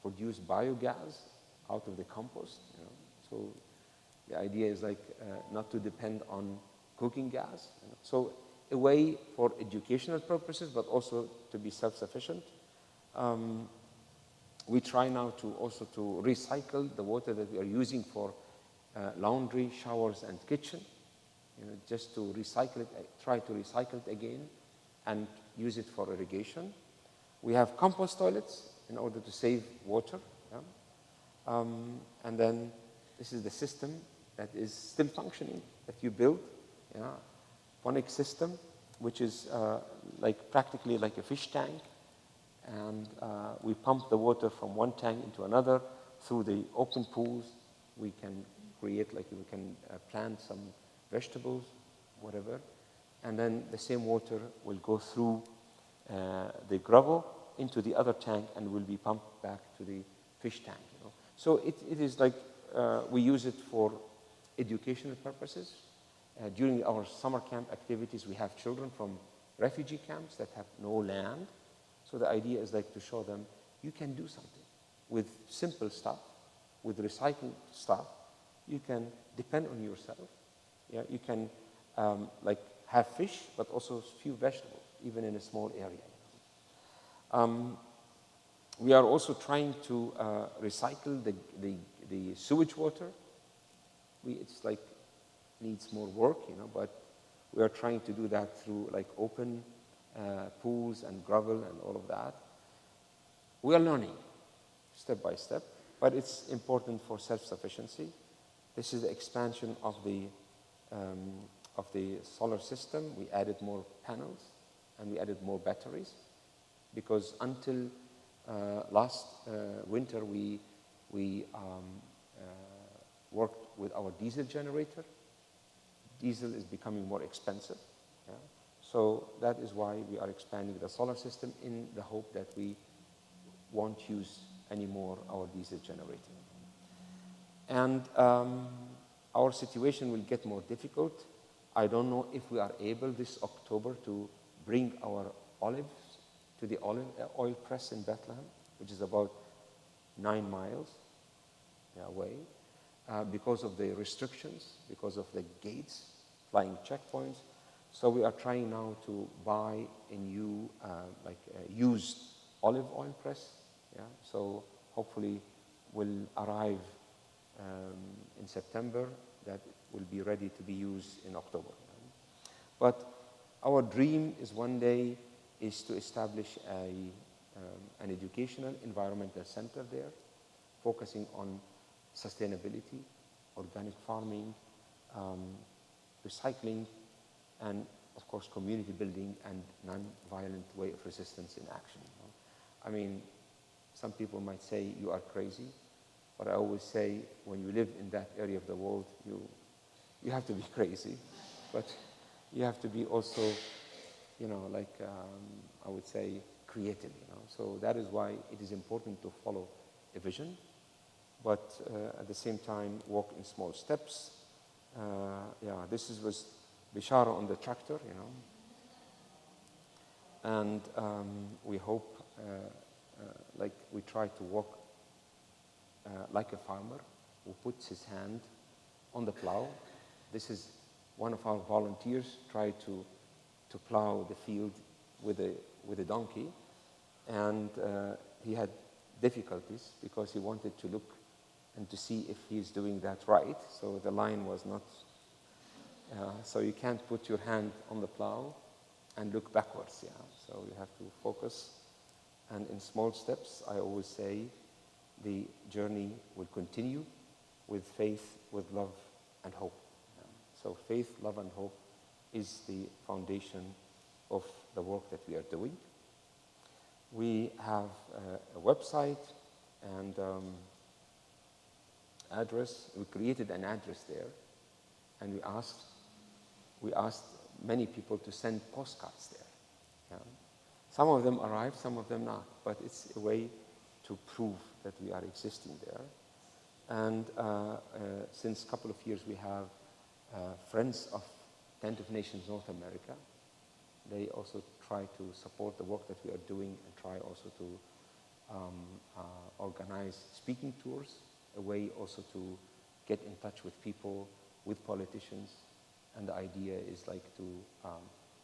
produce biogas out of the compost. So the idea is like not to depend on cooking gas. So a way for educational purposes, but also to be self-sufficient. We try now to also to recycle the water that we are using for laundry, showers, and kitchen. Just to recycle it, try to recycle it again and use it for irrigation. We have compost toilets in order to save water. And then this is the system that is still functioning that you build. Ponic system, which is practically like a fish tank. And we pump the water from one tank into another through the open pools. We can create, we can plant some vegetables, whatever. And then the same water will go through the gravel into the other tank and will be pumped back to the fish tank. So it is like we use it for educational purposes. During our summer camp activities, we have children from refugee camps that have no land. So the idea is like to show them you can do something with simple stuff, with recycled stuff. You can depend on yourself. You can have fish, but also a few vegetables, even in a small area. We are also trying to recycle the sewage water. It's like needs more work, but we are trying to do that through open pools and gravel and all of that. We are learning step by step, but it's important for self-sufficiency. This is the expansion of the solar system. We added more panels and we added more batteries, because until last winter we worked with our diesel generator. Diesel is becoming more expensive. So that is why we are expanding the solar system in the hope that we won't use anymore our diesel generator. And our situation will get more difficult. I don't know if we are able this October to bring our olives to the olive oil press in Bethlehem, which is about 9 miles away, because of the restrictions, because of the gates, flying checkpoints. So we are trying now to buy a new, used olive oil press. So hopefully will arrive in September, that will be ready to be used in October. But our dream is one day is to establish an educational environmental center there, focusing on sustainability, organic farming, recycling, and of course community building and non-violent way of resistance in action. I mean, some people might say you are crazy, but I always say when you live in that area of the world, you have to be crazy, but you have to be also, I would say, creative. So that is why it is important to follow a vision, but at the same time walk in small steps. This was Bishara on the tractor, and we hope, we try to walk like a farmer who puts his hand on the plow. This is one of our volunteers tried to plow the field with a donkey, and he had difficulties because he wanted to look and to see if he's doing that right. So the line was not, so you can't put your hand on the plow and look backwards, yeah. So you have to focus. And in small steps, I always say, the journey will continue with faith, with love, and hope. Yeah. So faith, love, and hope is the foundation of the work that we are doing. We have a website and address. We created an address there, and we asked many people to send postcards there. Yeah. Some of them arrived, some of them not, but it's a way to prove that we are existing there. And since a couple of years, we have Friends of Tent of Nations North America. They also try to support the work that we are doing and try also to organize speaking tours, a way also to get in touch with people, with politicians. And the idea is like to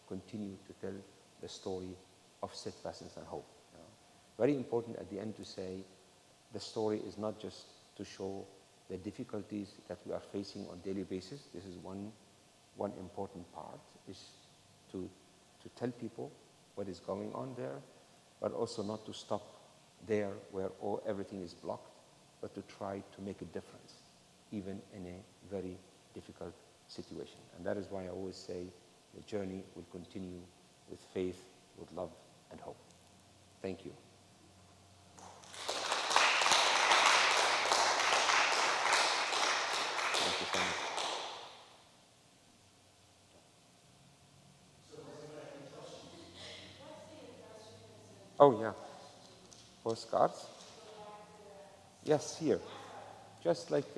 continue to tell the story of steadfastness and hope. You know. Very important at the end to say the story is not just to show the difficulties that we are facing on a daily basis. This is one important part, is to tell people what is going on there, but also not to stop there where everything is blocked, but to try to make a difference, even in a very difficult situation. And that is why I always say the journey will continue with faith, with love, and hope. Thank you. Thank you so much. Oh, yeah. Postcards? Yes, here. Just like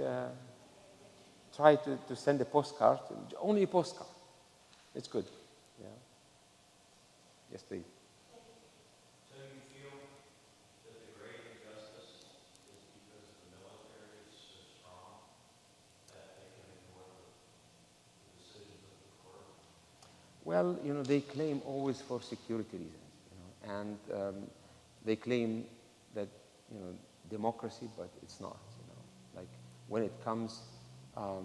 try to send a postcard, only a postcard. It's good. Yeah. Yes, please. So you feel that the great injustice is because the military is so strong that they can ignore the decisions of the court? Well, you know, they claim always for security reasons, you know, and they claim that, you know, democracy, but it's not, you know. Like when it comes a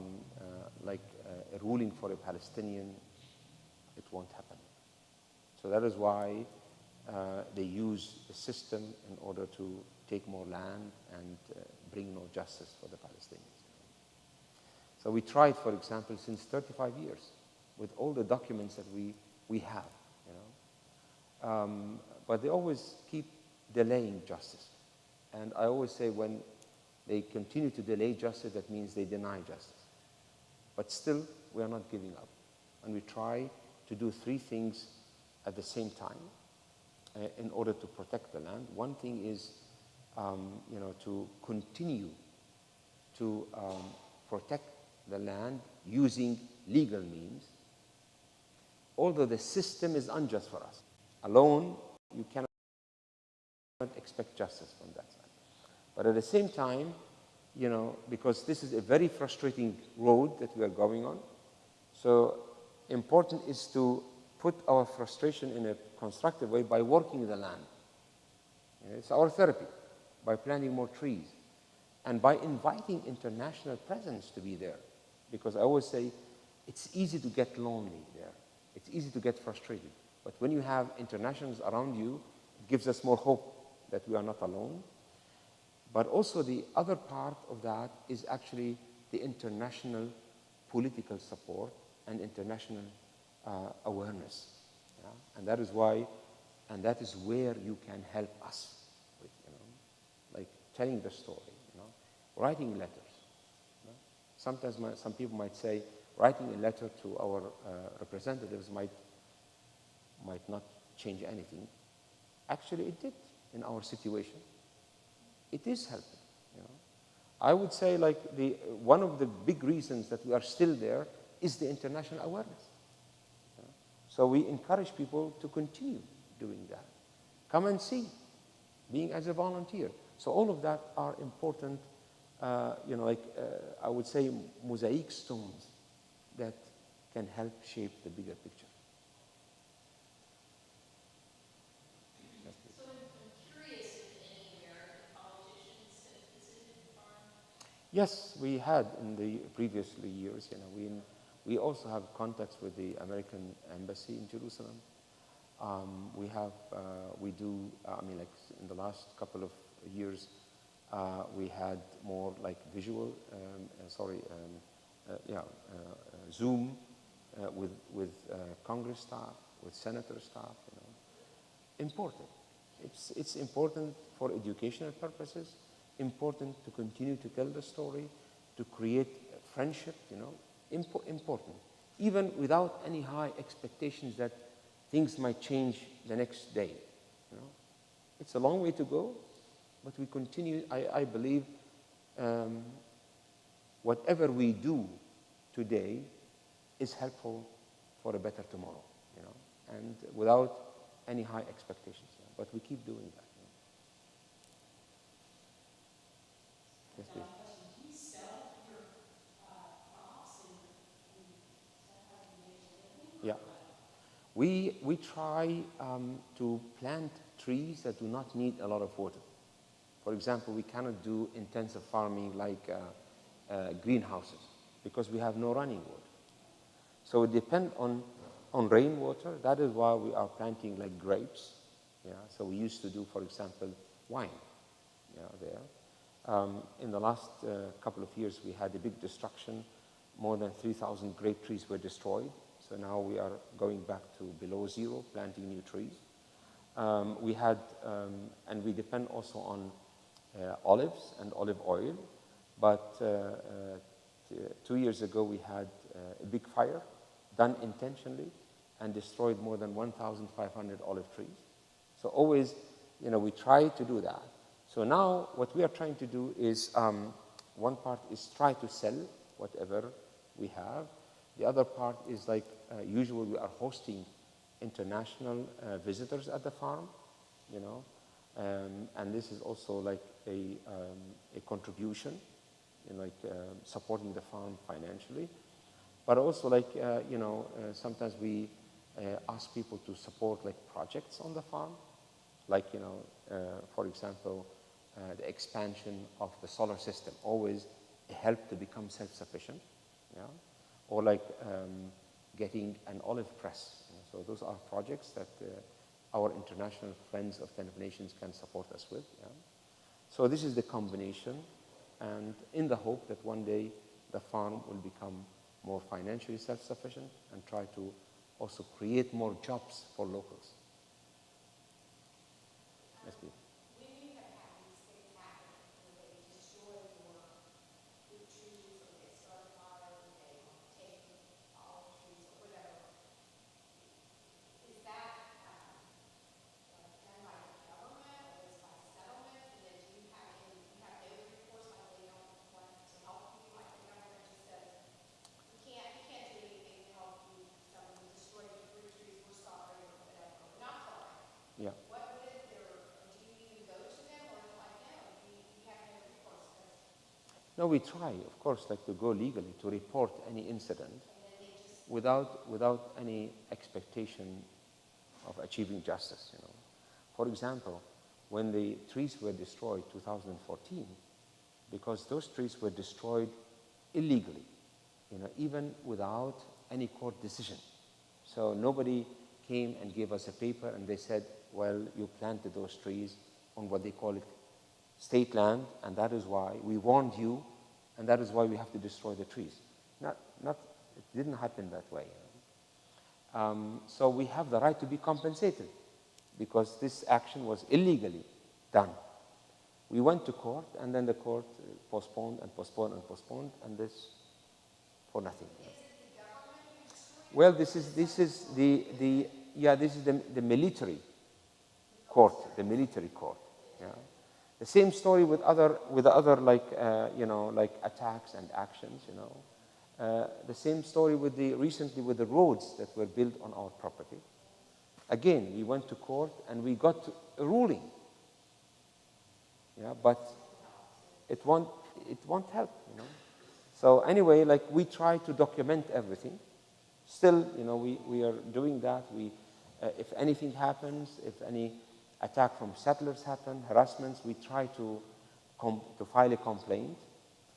ruling for a Palestinian, it won't happen. So that is why they use the system in order to take more land and bring no justice for the Palestinians. So we tried, for example, since 35 years, with all the documents that we have, you know. But they always keep delaying justice. And I always say when they continue to delay justice, that means they deny justice. But still, we are not giving up. And we try to do three things at the same time in order to protect the land. One thing is, you know, to continue to protect the land using legal means, although the system is unjust for us. Alone, you cannot expect justice from that side. But at the same time, you know, because this is a very frustrating road that we are going on, so important is to put our frustration in a constructive way by working the land. You know, it's our therapy, by planting more trees, and by inviting international presence to be there. Because I always say, it's easy to get lonely there. It's easy to get frustrated. But when you have internationals around you, it gives us more hope that we are not alone. But also the other part of that is actually the international political support and international awareness. Yeah? And that is why, and that is where you can help us with, you know, like telling the story, you know, writing letters. You know? Sometimes some people might say, writing a letter to our representatives might not change anything. Actually, it did in our situation. It is helping. You know? I would say, like, one of the big reasons that we are still there is the international awareness. You know? So we encourage people to continue doing that. Come and see, being as a volunteer. So all of that are important, you know, like I would say mosaic stones that can help shape the bigger picture. Yes, we had in the previous years. We also have contacts with the American embassy in Jerusalem. We do. Like in the last couple of years, we had more like visual. Zoom with Congress staff, with senator staff. Important. It's important for educational purposes. Important to continue to tell the story, to create friendship. Important. Even without any high expectations that things might change the next day. It's a long way to go, but we continue. I believe whatever we do today is helpful for a better tomorrow. And without any high expectations. But we keep doing that. Yes, please. Do you sell your crops and stuff like that? Yeah. We try to plant trees that do not need a lot of water. For example, we cannot do intensive farming like greenhouses because we have no running water. So we depend on rainwater. That is why we are planting like grapes. So we used to do, for example, wine there. In the last couple of years, we had a big destruction. More than 3,000 grape trees were destroyed. So now we are going back to below zero, planting new trees. And we depend also on olives and olive oil. But 2 years ago, we had a big fire done intentionally and destroyed more than 1,500 olive trees. So always, we try to do that. So now what we are trying to do is, one part is try to sell whatever we have. The other part is like, usually we are hosting international visitors at the farm, and this is also like a contribution in supporting the farm financially. But also sometimes we ask people to support like projects on the farm, like, for example, the expansion of the solar system, always help to become self-sufficient, or like getting an olive press. So those are projects that our international friends of 10 Nations can support us with. So this is the combination, and in the hope that one day the farm will become more financially self-sufficient and try to also create more jobs for locals. Yes, please. When you have had these things happen, where they destroy your fruit trees, or they start fires, or they take olive trees, or whatever, is that done by the government, or is it by settlements? And then do you have no recourse, like they don't want to help you, like the government just says, we can't do anything to help you, someone destroyed your fruit trees, we're sorry, or whatever, we're not sorry. Yeah. What is there, do you even go to them, or like, no, you have no recourse? No, we try, of course, like to go legally to report any incident And then they just, without any expectation of achieving justice. For example, when the trees were destroyed 2014, because those trees were destroyed illegally, even without any court decision. So nobody came and gave us a paper and they said, well, you planted those trees on what they call it state land, and that is why we warned you, and that is why we have to destroy the trees. It didn't happen that way. So we have the right to be compensated because this action was illegally done. We went to court, and then the court postponed and postponed and postponed, and this for nothing. Well, this is the military court, Yeah. The same story with other like attacks and actions. The same story recently with the roads that were built on our property. Again, we went to court and we got a ruling. But it won't help. So anyway, like we try to document everything. Still, we are doing that. If anything happens, if any attack from settlers happen, harassments, we try to file a complaint.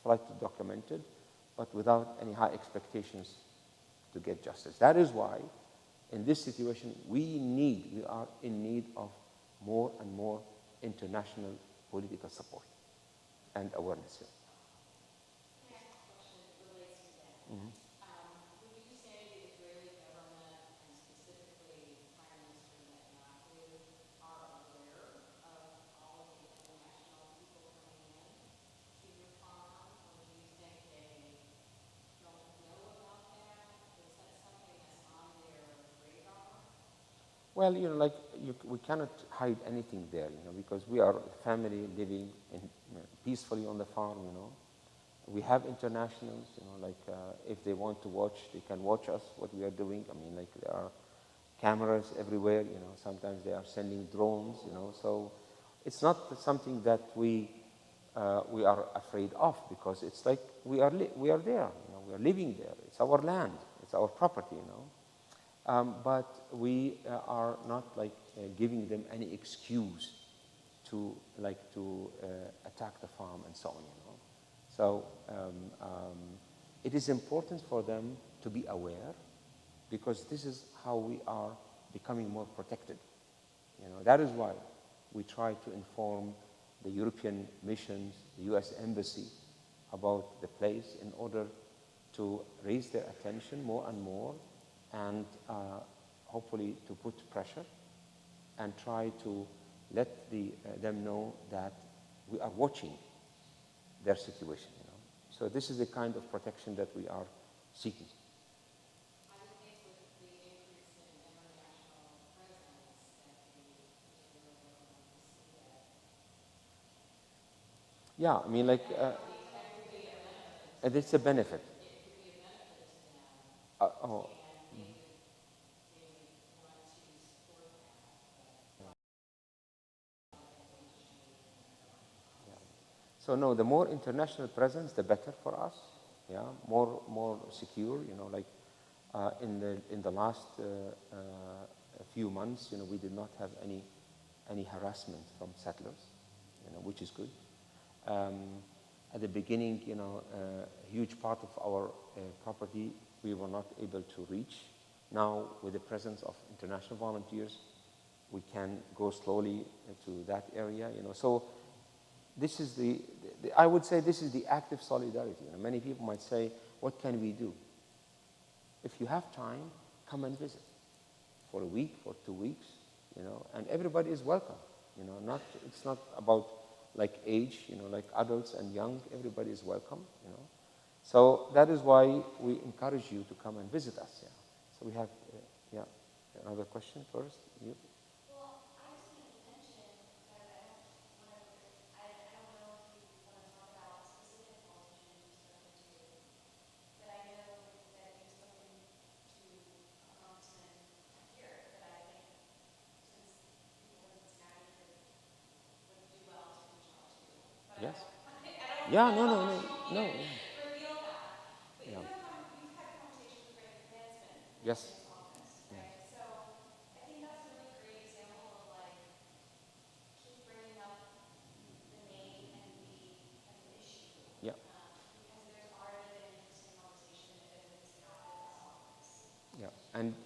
try to document it, but without any high expectations to get justice. That is why, in this situation, we are in need of more and more international political support and awareness. My next question relates to that. Mhm. Would you say the Israeli government, and specifically Prime Minister Netanyahu, are aware of all of the international people coming in to your farm, or do you think they don't know about that? Is that something that's on their radar? Well, we cannot hide anything there, because we are a family living peacefully on the farm, We have internationals, if they want to watch, they can watch us, what we are doing. I mean, there are cameras everywhere, Sometimes they are sending drones, So it's not something that we are afraid of, because it's like we are there, we are living there. It's our land, it's our property, But we are not giving them any excuse to attack the farm and so on, So it is important for them to be aware, because this is how we are becoming more protected. That is why we try to inform the European missions, the U.S. Embassy about the place, in order to raise their attention more and more, and hopefully to put pressure and try to let them know that we are watching their situation. So this is the kind of protection that we are seeking. I would think with the increase in international presence that the Israeli government will see that. Yeah, I mean, and it's a benefit. It could be a benefit to them, Oh, and they would want to support that. so no, the more international presence, the better for us. Yeah, more secure. In the last few months, we did not have any harassment from settlers, which is good. At the beginning, a huge part of our property we were not able to reach. Now, with the presence of international volunteers, we can go slowly to that area. So this is I would say this is the active solidarity. Many people might say, what can we do? If you have time, come and visit for a week, for 2 weeks, and everybody is welcome. It's not about age, adults and young, everybody is welcome, So that is why we encourage you to come and visit us. Yeah. So we have, another question first. You? Well, I just wanted to mention, I don't know if you want to talk about specific politicians you've spoken to, but I know that you've spoken to a congressman here that I think, since people in Cincinnati would do well to reach out to. But Yes. I don't Yeah, know no, how much no, you want no. me to reveal that. But Yeah. you've had conversations with Greg Hansman in Yes. his office, right? So I think that's a really great example of keep bringing up the name and the issue. Yeah. Because there's already been interesting conversation that has happened in his office. Yeah.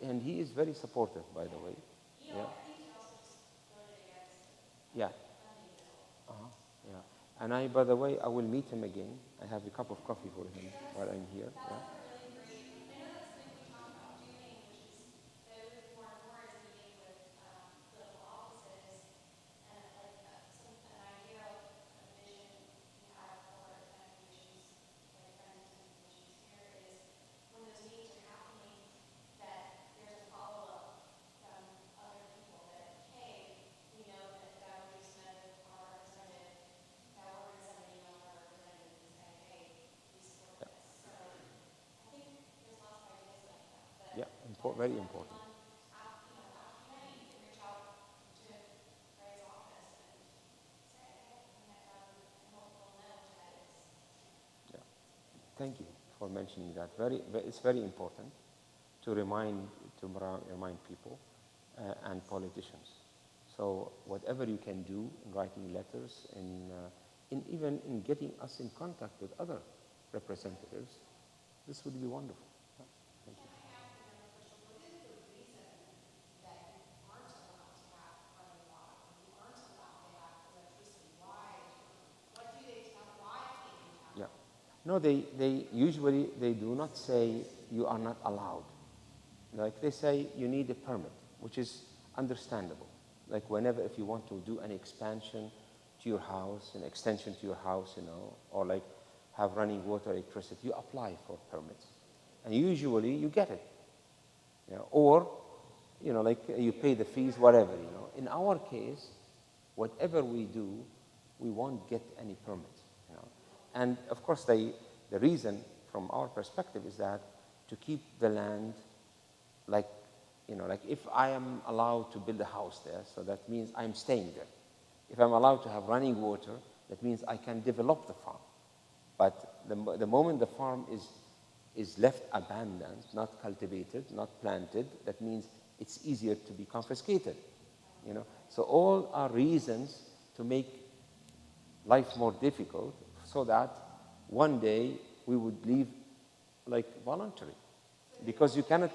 And he is very supportive, by the way. Yeah. I think he also just voted against Yeah. the funding bill. Yeah. And by the way, I will meet him again. I have a cup of coffee for him while I'm here. That's Yeah. a really great, I know that's something we talked about doing, which is that we would more and more is meeting with political offices and an idea of a vision we have for kind of commissions, like friends and commissions here, is when those meetings are happening, that there's a follow-up from other people that, hey, we know that Daoud just met with our representative, now we're going to send an email to our representative and say, hey, we support this. So I think there's lots of ideas like that. But Yeah. Very important. after May, you can reach out to Greg's office and say, hey, we met Daoud, and we'll know who that is. Yeah. Thank you for mentioning that. It's very important to remind people and politicians. So whatever you can do in writing letters, in even in getting us in contact with other representatives, this would be wonderful. Thank you. Can I ask another question? What is the reason that you aren't allowed to have running water? You aren't allowed to have electricity? Why? What do they tell? Why can't you have? Yeah. No, they usually they do not say you are not allowed. Like they say you need a permit, which is understandable. Like whenever if you want to do an expansion to your house, an extension to your house, or like have running water, electricity, you apply for permits. And usually you get it. Or, like you pay the fees, whatever, In our case, whatever we do, we won't get any permits, And of course, the reason from our perspective is that to keep the land like if I am allowed to build a house there, so that means I'm staying there. If I'm allowed to have running water, that means I can develop the farm. But the moment the farm is left abandoned, not cultivated, not planted, that means it's easier to be confiscated. So all are reasons to make life more difficult, so that one day we would leave like voluntary, because you cannot.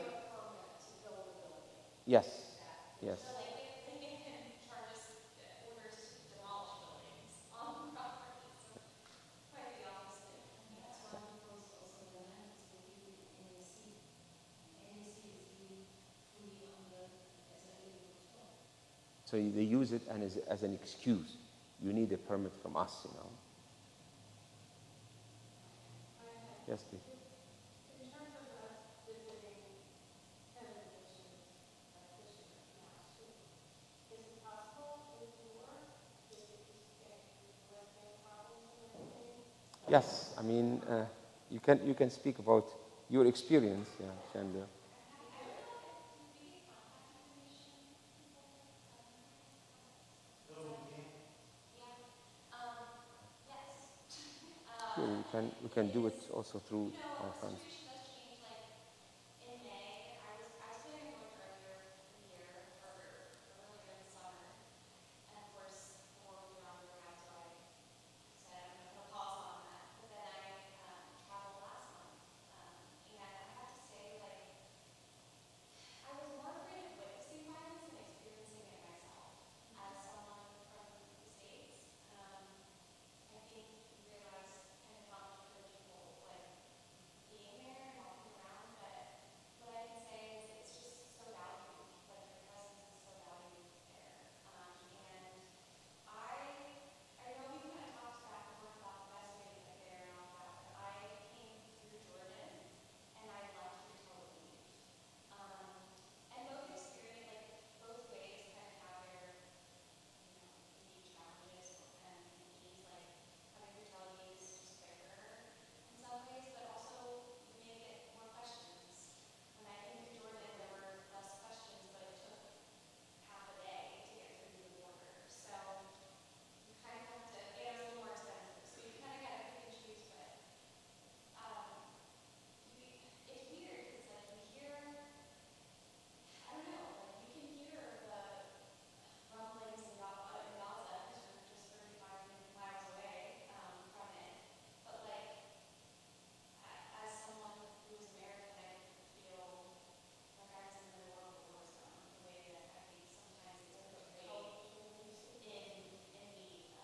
Yes, yes. So like they can charge us orders to demolish buildings on the property. So quite the opposite. That's why I'm opposed to also the land is located in the sea. And the sea is fully on the as a illegal flow. So they use it and as an excuse. You need a permit from us, Yes, please. In terms of us visiting congregations, Christian now, is it possible if you were just to get West Bank problems and everything? Yes, I mean, you can speak about your experience, Chandler. Sure, we can do it also through our friends. The situation does change. Like in May, I was planning on going earlier in the year or earlier in the summer, and of course the war was around the time, so I said I'm going to put a pause on that. But then I traveled last month, and I have to say, like, I was more afraid of witnessing violence than experiencing it myself. As someone from the States, I think you realize kind of how much privilege you hold, like being there and walking around. But what I can say is it's just so valued. Like your presence is so valued there. And I know we kind of talked back and forth about the best way to get there and all that, but I came through Jordan and I left here totally moved. And both experience, like both ways kind of have their, unique challenges and ease. Like coming through Tel Aviv is just quicker in some ways, but also you may get more questions. When I came through Jordan, there were less questions, but it took half a day to get through the border. So you kind of have to, and it was a little more expensive. So you kind of got to pick and choose, but it's weird because like you hear, I don't know, like you can hear the rumblings in Gaza because you're just 35 miles away from it. But like, as someone who is American, I feel like I was in the middle of a war zone, the way that I think sometimes it's portrayed in media.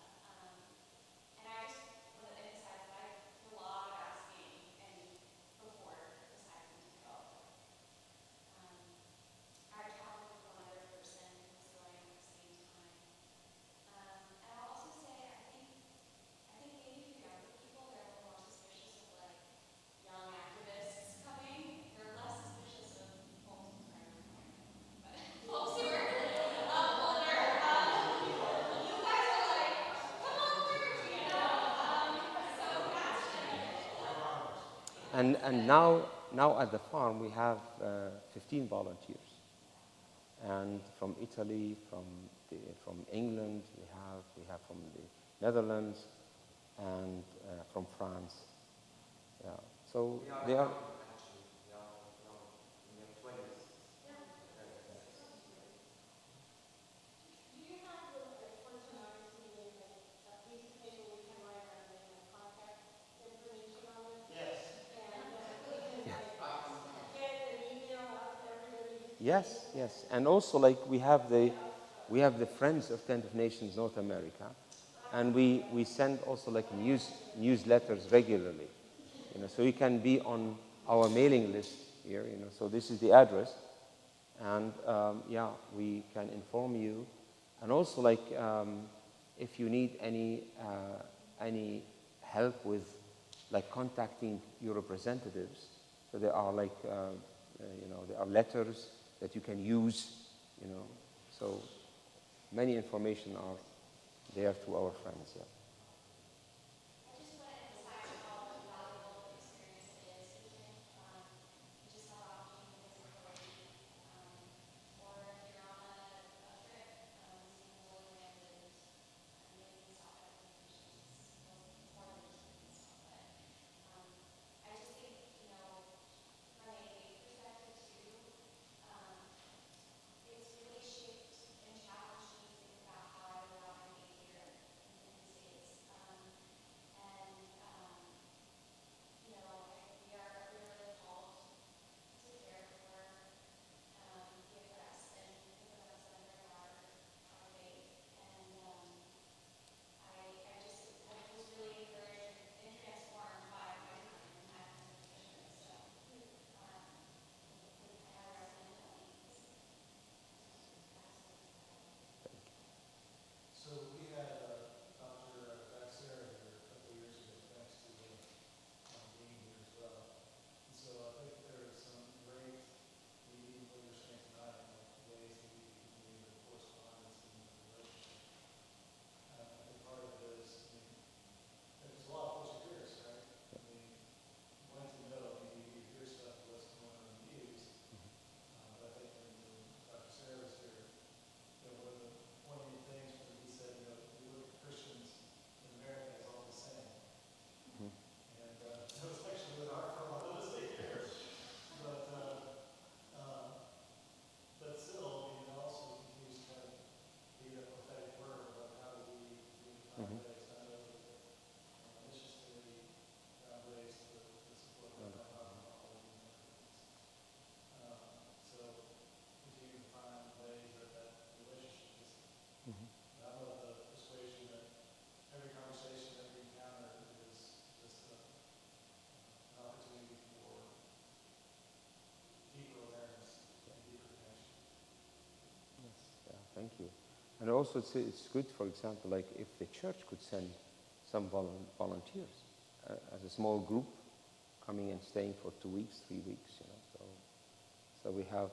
And I just want to emphasize that I do a lot of asking and before deciding to go. I traveled with one other person who was going at the same time. And I'll also say, I think maybe for younger people, they're a little more suspicious of like young activists coming. They're less suspicious of folks, sorry, I'm not but folks who are older. You guys are like, come on through, So that's And now at the farm we have 15 volunteers, and from Italy, from England, we have from the Netherlands, and from France. Yeah, so they are. Do you have, like, once an artist meeting, like, a piece of paper we can write Yes, yes. And also, like, we have the Friends of Tent of Nations North America, and we send also like newsletters regularly, so you can be on our mailing list here, so this is the address, and yeah, we can inform you, and also like if you need any help with like contacting your representatives, so there are like there are letters that you can use, so many information are there to our friends. Yeah. I just want to emphasize how valuable the experience is, even you just have an opportunity to visit Hawaii, or if you're on a trip, seeing the Holy Land and maybe stop at the nations. It's more than just moving stuff, but I just think, from a faith perspective too, it's really shaped and challenged me to think about how I live out my faith here in the States. And, we are really called to care for the oppressed and the ones under our faith. And I was really encouraged and transformed by my time in that position. So I recommend going. So we had Dr. Nassar here a couple of years ago, thanks to being here as well. And so I think there is some great, even what you're saying tonight, like ways that we can continue the correspondence and the relationship. I think part of it is, there's a lot of perseverance, right? Wanting to know, you hear stuff, what's going on in the news, but I think when Dr. Sarah was here, one of the things when he said, we look at Christians in America as all the same. And that was actually really hard for a lot of us to hear. But still, it also continues to kind of be a prophetic word about how do we find ways. I know that missions committee found ways to support that all of the so continue to find ways that relationship is. I'm of the persuasion that every conversation that we encounter is just an opportunity for deeper awareness and deeper connection. Yes. Yeah. Thank you. And also, it's good, for example, like if the church could send some volunteers as a small group coming and staying for 2 weeks, 3 weeks, So we have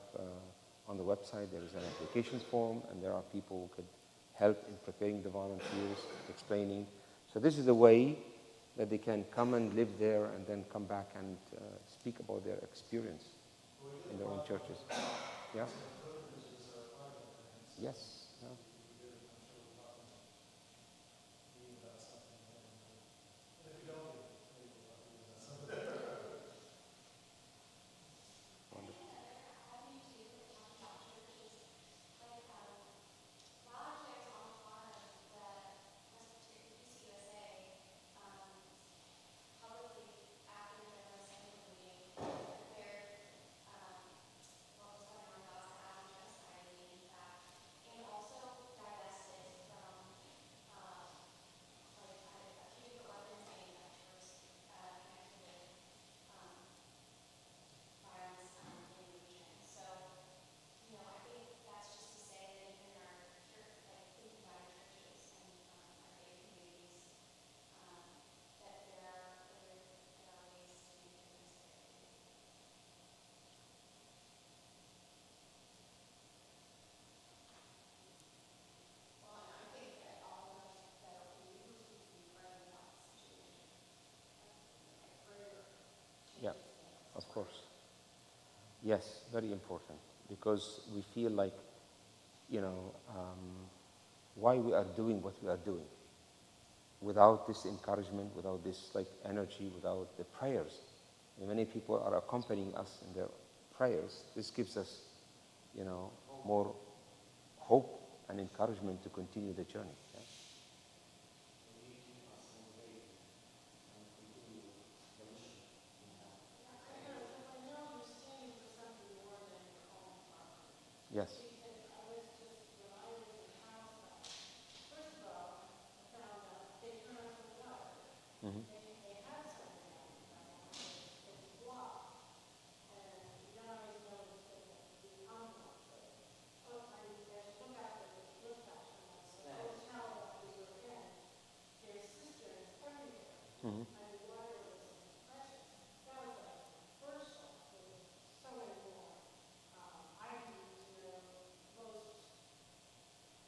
on the website there is an application form, and there are people who could help in preparing the volunteers, explaining. So this is a way that they can come and live there and then come back and speak about their experience in their own churches. Yeah. Yes. Yeah. Last year I was on the farm, the Presbyterian PCUSA publicly, after the General Assembly meeting, declared what was going on in Gaza as a genocide, meaning that, and also divested from a few different weapons manufacturers connected with violence in the region. So, I think that's just to say that even in our church, like thinking about our churches and our faith communities, that there are ways to do things there. Well, and I think that all of us that are believers need to be praying about the situation. Like prayer Yeah. changes things. Of course. Yes, very important, because we feel like, why we are doing what we are doing. Without this encouragement, without this like energy, without the prayers, and many people are accompanying us in their prayers. This gives us, more hope and encouragement to continue the journey. Yeah? I know you're standing for something more than your own profit. Yes. I was just reminded of the house that, first of all, I found out they turn off the water. Mhm. They have something like that, it's blocked, and you don't always know it's going to be unblocked. Oh, I look out the lift option, so hotel that we were in, there's cisterns everywhere. Mhm. And the water was precious. That was like first off, there was so many more. IDs, most,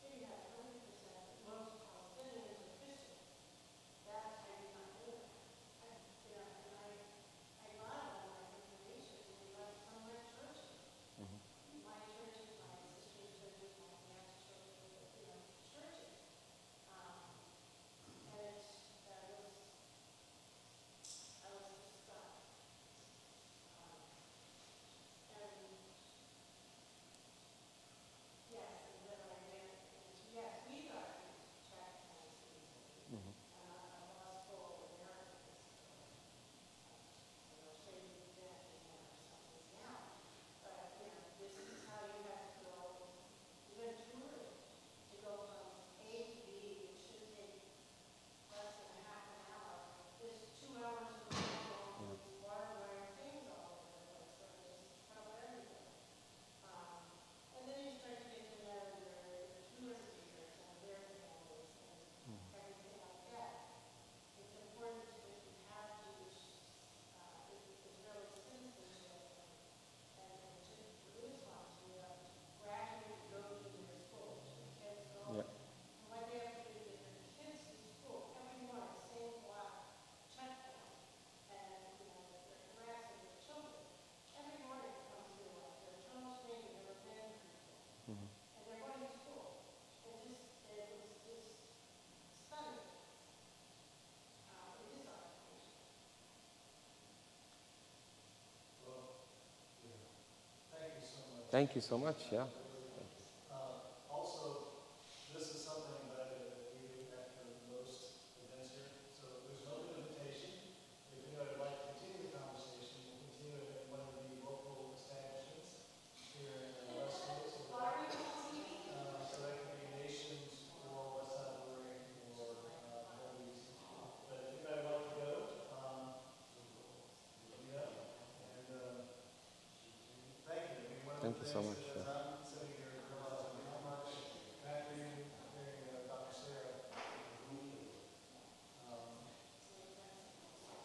maybe not 100%, but most Palestinians are Christians. That I did not know that. I got all my information from like some of my churches. My churches, my sister's churches, my aunt's churches, churches. And I was just stuck. And yes, and then I did, yes, we got these checkpoints. I lost full of Americans. So trading debt and something now. But, this is how you have to go, even touring, to go from A to B, it should take less than half an hour. There's 2 hours of going with barbed wire things all over the place, so it just cover everything. And then you start to get to know your tour leaders and their families and everything like that. It's important that you have Jewish, Israeli citizenship and Jerusalem to gradually go to their schools. The kids go, Yeah. and what they have to do is get the kids to school every morning, same block checkpoint, and they're harassing the children. Every morning it comes through like their tunnel screen, they've never been, and they're going to school. It was just stunning. It is our education. Well, thank you so much. Thank you so much. Yeah. Also, this is something that we do after most events here. So there's no invitation. If you would like to continue the conversation, we'll continue it in one of the local establishments here in Westwood. So that can be Nations or Westside Brewing or Daoud. But if you would like to go, and thank you. I mean, one of Thank the you so things much. that as I'm sitting here realizing how much after hearing Dr. Sarah,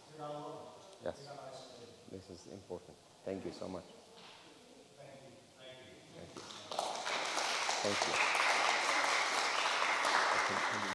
you're not alone. Yes. You're not isolated. This is important. Thank you so much. Thank you. Thank you. Thank you.